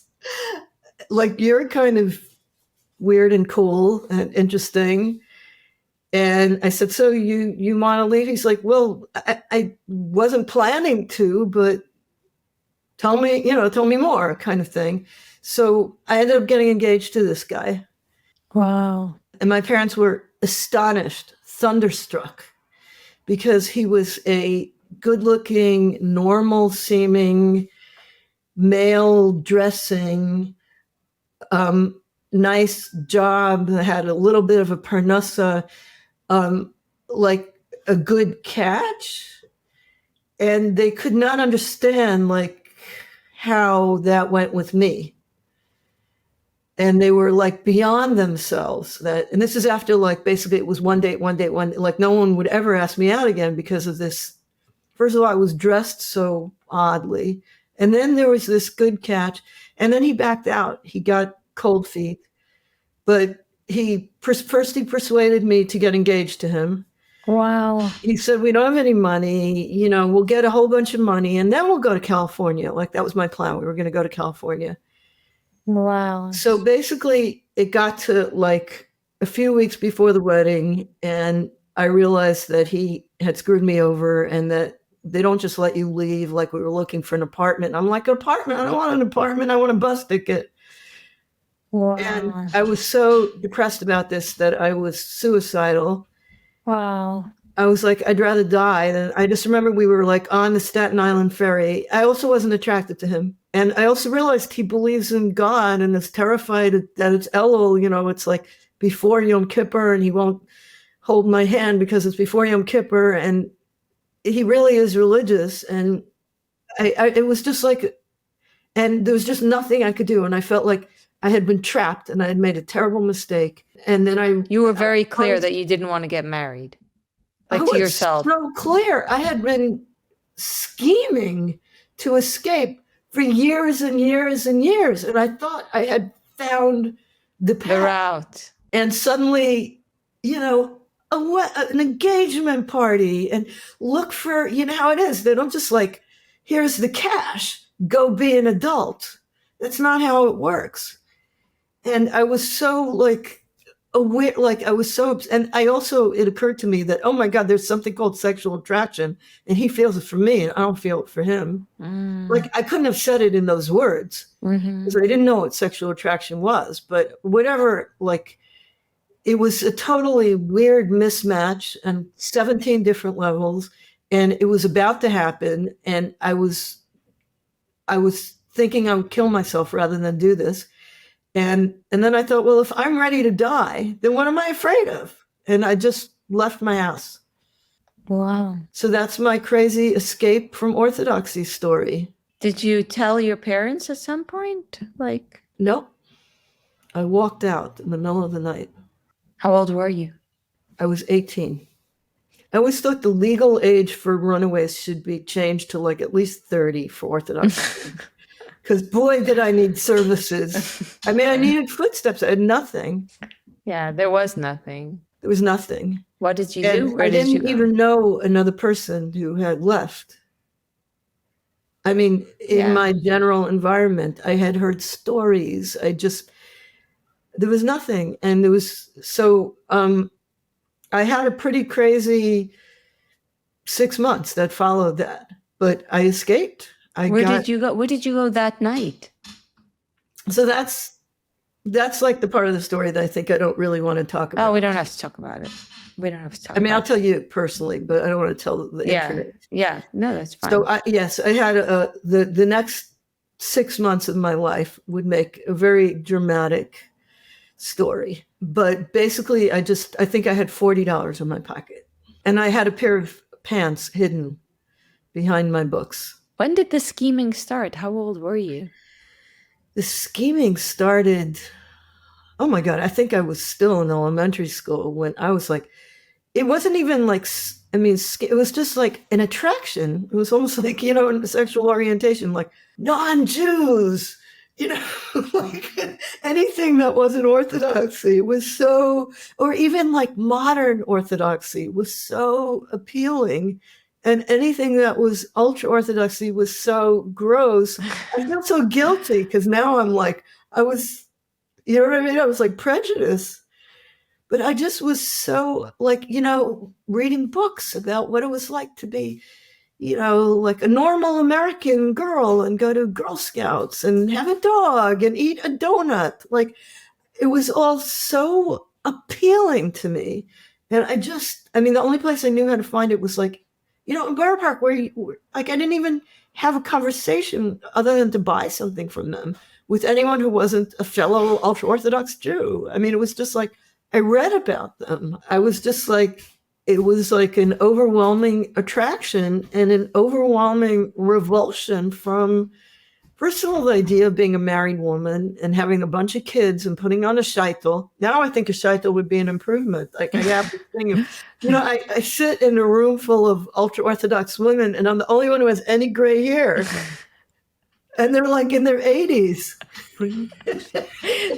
Like, you're kind of weird and cool and interesting. And I said, so you want to leave? He's like, well, I wasn't planning to, but tell me more, kind of thing. So I ended up getting engaged to this guy. Wow. And my parents were astonished, thunderstruck, because he was a good-looking, normal-seeming, male-dressing, nice job, had a little bit of a parnassa, like a good catch. And they could not understand, like, how that went with me. And they were, like, beyond themselves. And this is after, like, basically it was one date, like, no one would ever ask me out again because of this. First of all, I was dressed so oddly. And then there was this good catch. And then he backed out. He got cold feet. But first he persuaded me to get engaged to him. Wow. He said, we don't have any money. We'll get a whole bunch of money, and then we'll go to California. Like, that was my plan. We were going to go to California. Wow. So basically, it got to, like, a few weeks before the wedding, and I realized that he had screwed me over, and that they don't just let you leave. Like, we were looking for an apartment. I'm like, an apartment? I don't want an apartment. I want a bus ticket. Wow. And I was so depressed about this that I was suicidal. Wow. I was like, I'd rather die than. I just remember we were, like, on the Staten Island ferry. I also wasn't attracted to him. And I also realized he believes in God and is terrified that it's Elul, it's like before Yom Kippur, and he won't hold my hand because it's before Yom Kippur. And he really is religious. And it was just like, and there was just nothing I could do. And I felt like I had been trapped and I had made a terrible mistake. And then you were very clear that you didn't want to get married, like, to yourself. So clear. I had been scheming to escape for years and years and years. And I thought I had found the path. The route. And suddenly an engagement party and look for, how it is. They don't just like, here's the cash, go be an adult. That's not how it works. And I was so like aware, like I was so, and it occurred to me that, oh my God, there's something called sexual attraction and he feels it for me and I don't feel it for him. Like I couldn't have said it in those words because I didn't know what sexual attraction was, but whatever, like, it was a totally weird mismatch and 17 different levels, and it was about to happen. And I was thinking I would kill myself rather than do this. And then I thought, well, if I'm ready to die, then what am I afraid of? And I just left my house. Wow. So that's my crazy escape from orthodoxy story. Did you tell your parents at some point? Like, no, I walked out in the middle of the night. How old were you? I was 18. I always thought the legal age for runaways should be changed to like at least 30 for Orthodox. Because boy, did I need services. I mean, I needed footsteps. I had nothing. Yeah, there was nothing. There was nothing. What did you do? Where I did you didn't go? even know another person who had left. I mean, in my general environment, I had heard stories. There was nothing. And there was, so I had a pretty crazy 6 months that followed that, but I escaped. Where did you go? Where did you go that night? So that's like the part of the story that I think I don't really want to talk about. Oh, we don't have to talk about it. We don't have to talk about it. I'll tell you personally, but I don't want to tell the internet. Yeah, no, that's fine. So I had the next 6 months of my life would make a very dramatic story. But basically, I think I had $40 in my pocket. And I had a pair of pants hidden behind my books. When did the scheming start? How old were you? The scheming started, oh my God, I think I was still in elementary school when I was like, it wasn't even like, I mean, it was just like an attraction. It was almost like, in sexual orientation, like non-Jews, like anything that wasn't orthodoxy was so, or even like modern orthodoxy was so appealing. And anything that was ultra-orthodoxy was so gross. I felt so guilty because now I'm like, I was, you know what I mean? I was like prejudiced. But I just was so like, reading books about what it was like to be, like a normal American girl and go to Girl Scouts and have a dog and eat a donut. Like it was all so appealing to me. And the only place I knew how to find it was like, in Boro Park, where I didn't even have a conversation other than to buy something from them with anyone who wasn't a fellow ultra-Orthodox Jew. I mean, it was just like, I read about them. I was just like, it was like an overwhelming attraction and an overwhelming revulsion from, first of all, the idea of being a married woman and having a bunch of kids and putting on a shaitel. Now I think a shaitel would be an improvement. Like I have this thing of, I sit in a room full of ultra-Orthodox women and I'm the only one who has any gray hair. And they're like in their 80s.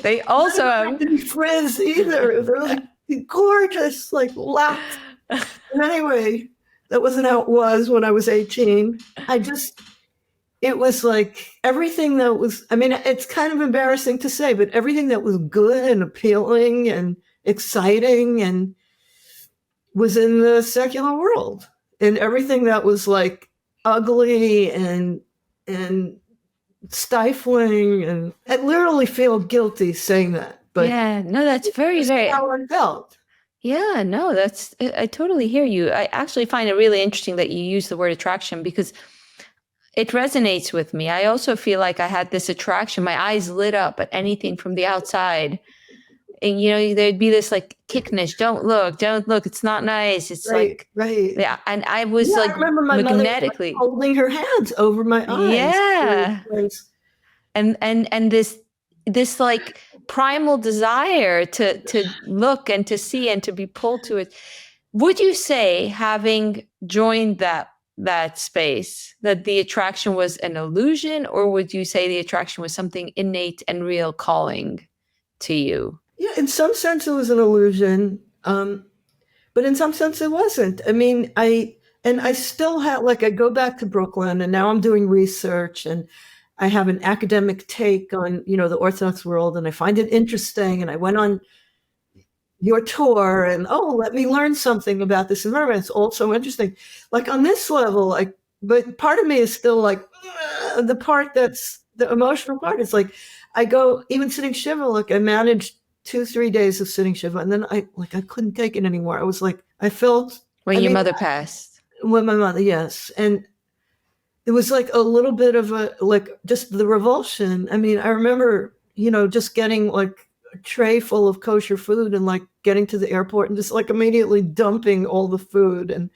They also have any friends either. They're like gorgeous, like loud. And anyway, that wasn't how it was when I was 18. It was like everything that was, it's kind of embarrassing to say, but everything that was good and appealing and exciting and was in the secular world. And everything that was like ugly and stifling, and I literally feel guilty saying that. But yeah, no, that's very how I felt. Yeah, no, I totally hear you. I actually find it really interesting that you use the word attraction because it resonates with me. I also feel like I had this attraction. My eyes lit up at anything from the outside. And, there'd be this like kicknish. Don't look. It's not nice. It's right. Yeah. And I was I remember my magnetically mother, holding her hands over my eyes. Yeah. And this like primal desire to look and to see and to be pulled to it. Would you say, having joined that space, that the attraction was an illusion, or would you say the attraction was something innate and real calling to you? Yeah, in some sense it was an illusion. But in some sense, it wasn't. I mean, I still have, like, I go back to Brooklyn, and now I'm doing research, and I have an academic take on, the Orthodox world, and I find it interesting. And I went on your tour, and let me learn something about this environment. It's all so interesting. Like, on this level, like, but part of me is still like, the part that's the emotional part. It's like, I go, even sitting Shiva, like, I managed 2-3 days of sitting Shiva, and then I couldn't take it anymore. I was like, I felt when your mother passed. When my mother, yes. And it was like a little bit of just the revulsion. I mean, I remember, just getting like a tray full of kosher food, and like getting to the airport and just like immediately dumping all the food, and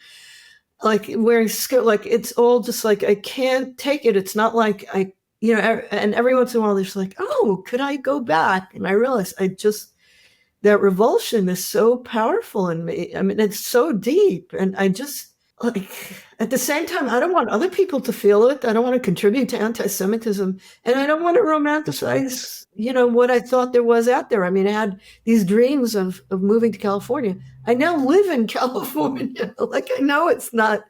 like wearing skirt, like it's all just like, I can't take it. It's not like and every once in a while there's like, could I go back? And I realized that revulsion is so powerful in me. I mean, it's so deep. And I just, like, at the same time, I don't want other people to feel it. I don't want to contribute to anti-Semitism. And I don't want to romanticize, what I thought there was out there. I mean, I had these dreams of moving to California. I now live in California. Like, I know it's not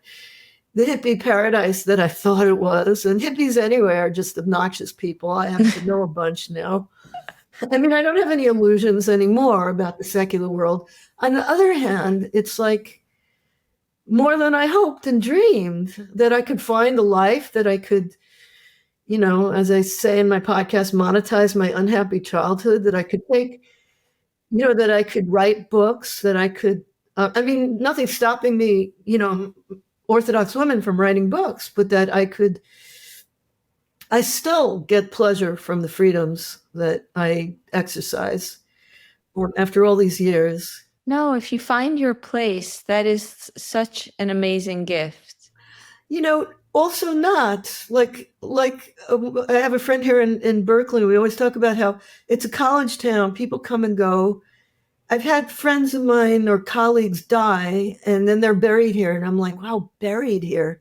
the hippie paradise that I thought it was. And hippies anyway are just obnoxious people. I have to know a bunch now. I mean, I don't have any illusions anymore about the secular world. On the other hand, it's like more than I hoped and dreamed, that I could find a life, that I could, as I say in my podcast, monetize my unhappy childhood, that I could take, that I could write books, that I could, nothing's stopping me, Orthodox women from writing books, but that I still get pleasure from the freedoms that I exercise after all these years. No, if you find your place, that is such an amazing gift. Also not like I have a friend here in Berkeley. We always talk about how it's a college town. People come and go. I've had friends of mine or colleagues die, and then they're buried here. And I'm like, wow, buried here.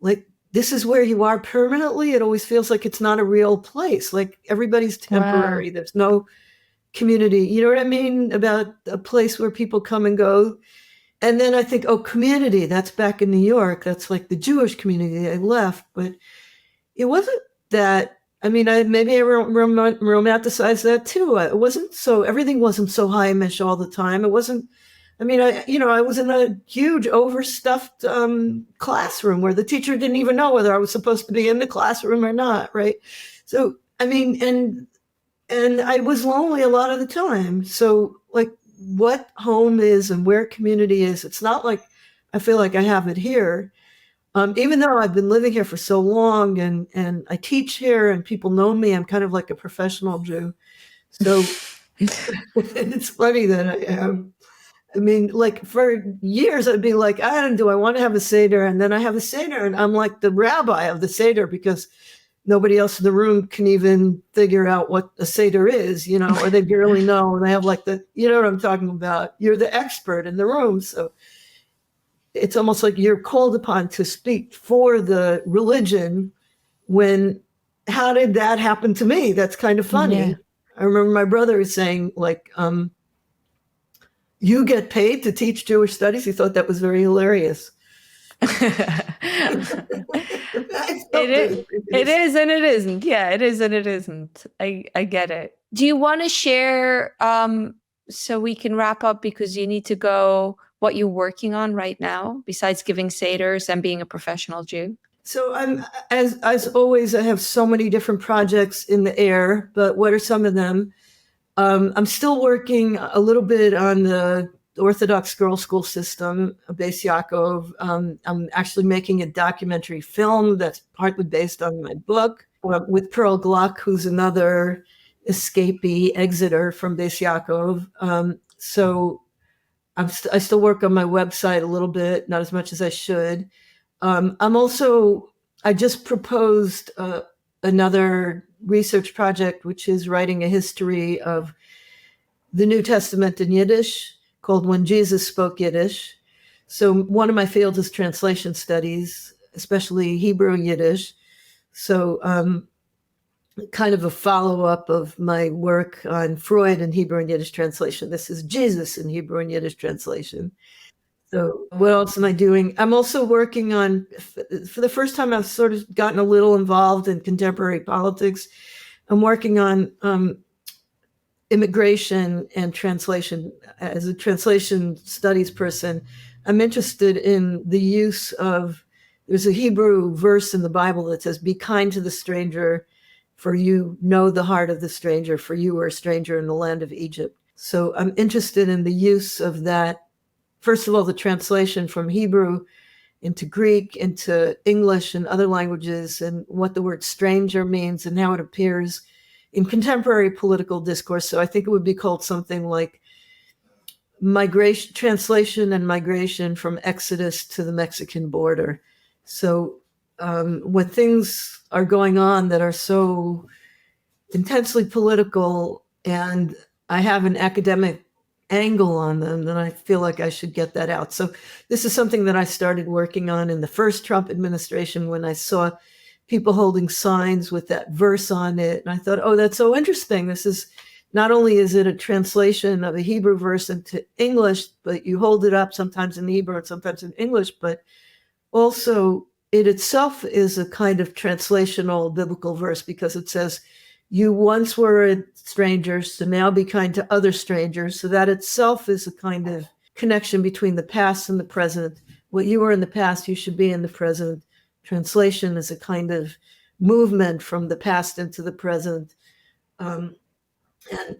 Like, this is where you are permanently. It always feels like it's not a real place. Like, everybody's temporary. Wow. There's no community. You know what I mean? About a place where people come and go. And then I think, community, that's back in New York. That's like the Jewish community I left. But it wasn't that. I mean, maybe I romanticized that too. Everything wasn't so high-mish all the time. It wasn't, I was in a huge overstuffed classroom where the teacher didn't even know whether I was supposed to be in the classroom or not, right? So, and I was lonely a lot of the time. So, like, what home is and where community is, it's not like I feel like I have it here. Even though I've been living here for so long, and I teach here and people know me, I'm kind of like a professional Jew. So it's funny that I am. Like, for years I'd be like, do I want to have a Seder? And then I have a Seder, and I'm like the rabbi of the Seder, because nobody else in the room can even figure out what a Seder is, or they barely know. And I have like you know what I'm talking about? You're the expert in the room. So it's almost like you're called upon to speak for the religion how did that happen to me? That's kind of funny. Yeah. I remember my brother saying, like, you get paid to teach Jewish studies? He thought that was very hilarious. It is and it isn't. Yeah, it is and it isn't. I get it. Do you want to share, so we can wrap up, because you need to go, what you're working on right now, besides giving Seders and being a professional Jew? So I'm, as always, I have so many different projects in the air, but what are some of them? I'm still working a little bit on the Orthodox girls' school system, Bais Yaakov. I'm actually making a documentary film that's partly based on my book with Pearl Gluck, who's another escapee, exiter from Bais Yaakov. So I still work on my website a little bit, not as much as I should. I just proposed another research project, which is writing a history of the New Testament in Yiddish, called When Jesus Spoke Yiddish. So one of my fields is translation studies, especially Hebrew and Yiddish. So kind of a follow-up of my work on Freud and Hebrew and Yiddish translation. This is Jesus in Hebrew and Yiddish translation. So what else am I doing? I'm also working on, for the first time, I've sort of gotten a little involved in contemporary politics. I'm working on immigration and translation. As a translation studies person, I'm interested in the use of, there's a Hebrew verse in the Bible that says, "Be kind to the stranger, for you know the heart of the stranger, for you were a stranger in the land of Egypt." So I'm interested in the use of that. First of all, the translation from Hebrew into Greek, into English and other languages, and what the word stranger means and how it appears in contemporary political discourse. So I think it would be called something like migration, translation and migration from Exodus to the Mexican border. So when things are going on that are so intensely political and I have an academic angle on them, then I feel like I should get that out. So this is something that I started working on in the first Trump administration when I saw people holding signs with that verse on it. And I thought, oh, that's so interesting. This is, not only is it a translation of a Hebrew verse into English, but you hold it up sometimes in Hebrew and sometimes in English, but also it itself is a kind of translational biblical verse because it says, "You once were strangers, so now be kind to other strangers." So that itself is a kind of connection between the past and the present. What you were in the past, you should be in the present. Translation is a kind of movement from the past into the present. And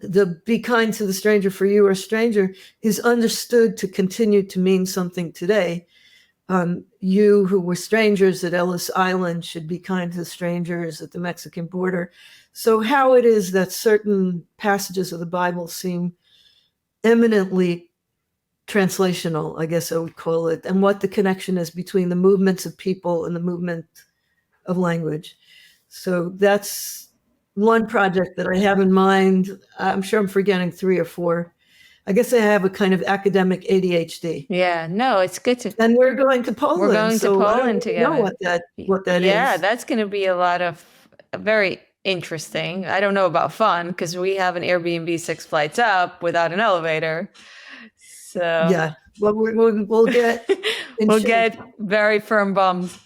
the "be kind to the stranger, for you are a stranger" is understood to continue to mean something today. You who were strangers at Ellis Island should be kind to strangers at the Mexican border. So how it is that certain passages of the Bible seem eminently translational, I guess I would call it, and what the connection is between the movements of people and the movement of language. So that's one project that I have in mind. I'm sure I'm forgetting 3 or 4. I guess I have a kind of academic ADHD. Yeah, no, it's good to. And we're going to Poland. We're going to so I Poland don't know together. what that is. Yeah, that's going to be a lot of very interesting. I don't know about fun because we have an Airbnb 6 flights up without an elevator. So yeah, well, we'll get we'll get very firm bums.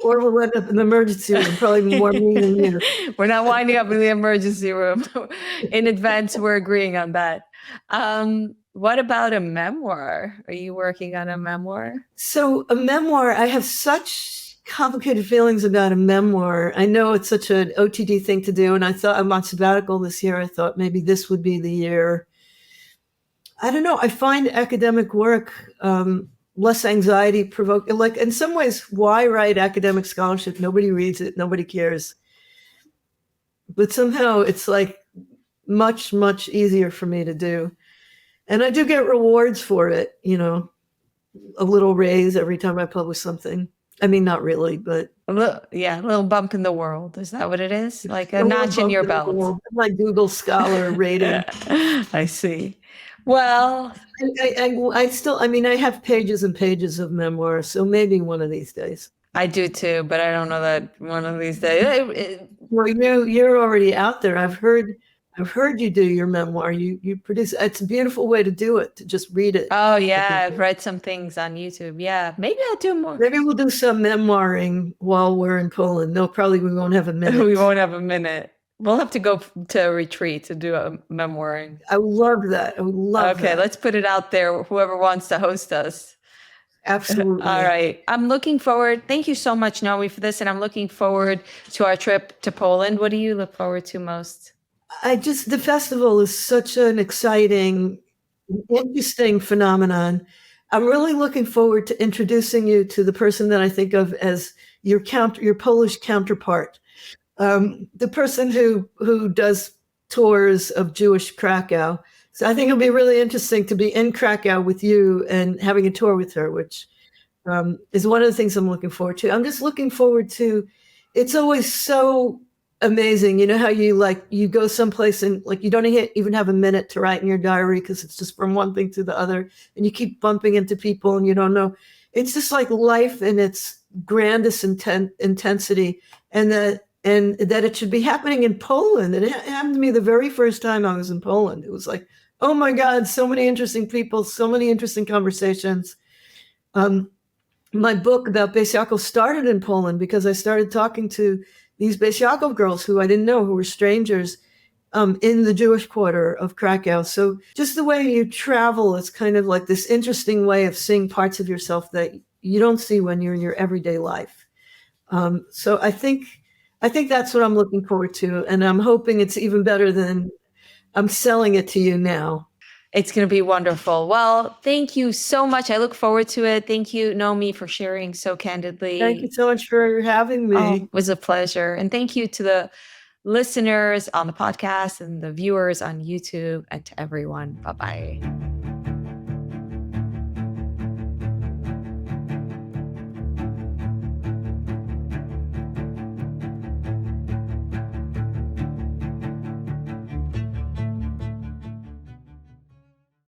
Or we'll end up in the emergency room, probably more me than you. We're not winding up in the emergency room. In advance, we're agreeing on that. What about a memoir? Are you working on a memoir? So a memoir, I have such complicated feelings about a memoir. I know it's such an OTD thing to do. And I thought I'm on sabbatical this year. I thought maybe this would be the year. I don't know. I find academic work less anxiety provoking. Like in some ways, why write academic scholarship? Nobody reads it. Nobody cares. But somehow it's like much, much easier for me to do. And I do get rewards for it, you know, a little raise every time I publish something. I mean, not really, but a little bump in the world. Is that what it is? Like a notch in your belt. Like Google Scholar rating. I see. Well, I still, I mean, I have pages and pages of memoirs, so maybe one of these days. I do too, but I don't know that one of these days. Well, you're already out there. I've heard you do your memoir. You produce. It's a beautiful way to do it, to just read it. Oh yeah, I've read some things on YouTube. Yeah, maybe I'll do more. Maybe we'll do some memoiring while we're in Poland. No, probably we won't have a minute. We won't have a minute. We'll have to go to a retreat to do a memoiring. I love that. I would love that. Okay, let's put it out there. Whoever wants to host us. Absolutely. All right. I'm looking forward. Thank you so much, Naomi, for this. And I'm looking forward to our trip to Poland. What do you look forward to most? The festival is such an exciting, interesting phenomenon. I'm really looking forward to introducing you to the person that I think of as your Polish counterpart. The person who does tours of Jewish Krakow. So I think it'll be really interesting to be in Krakow with you and having a tour with her, which is one of the things I'm looking forward to. I'm just looking forward to, it's always so amazing. You know how you go someplace and like you don't even have a minute to write in your diary because it's just from one thing to the other and you keep bumping into people and you don't know. It's just like life in its grandest intensity. And that and that it should be happening in Poland. And it happened to me the very first time I was in Poland. It was like, oh my God, so many interesting people, so many interesting conversations. My book about Bais Yaakov started in Poland because I started talking to these Bais Yaakov girls who I didn't know, who were strangers, in the Jewish quarter of Krakow. So just the way you travel is kind of like this interesting way of seeing parts of yourself that you don't see when you're in your everyday life. So I think that's what I'm looking forward to, and I'm hoping it's even better than I'm selling it to you now. It's going to be wonderful. Well, thank you so much. I look forward to it. Thank you, Naomi, for sharing so candidly. Thank you so much for having me. Oh, it was a pleasure. And thank you to the listeners on the podcast and the viewers on YouTube, and to everyone. Bye-bye.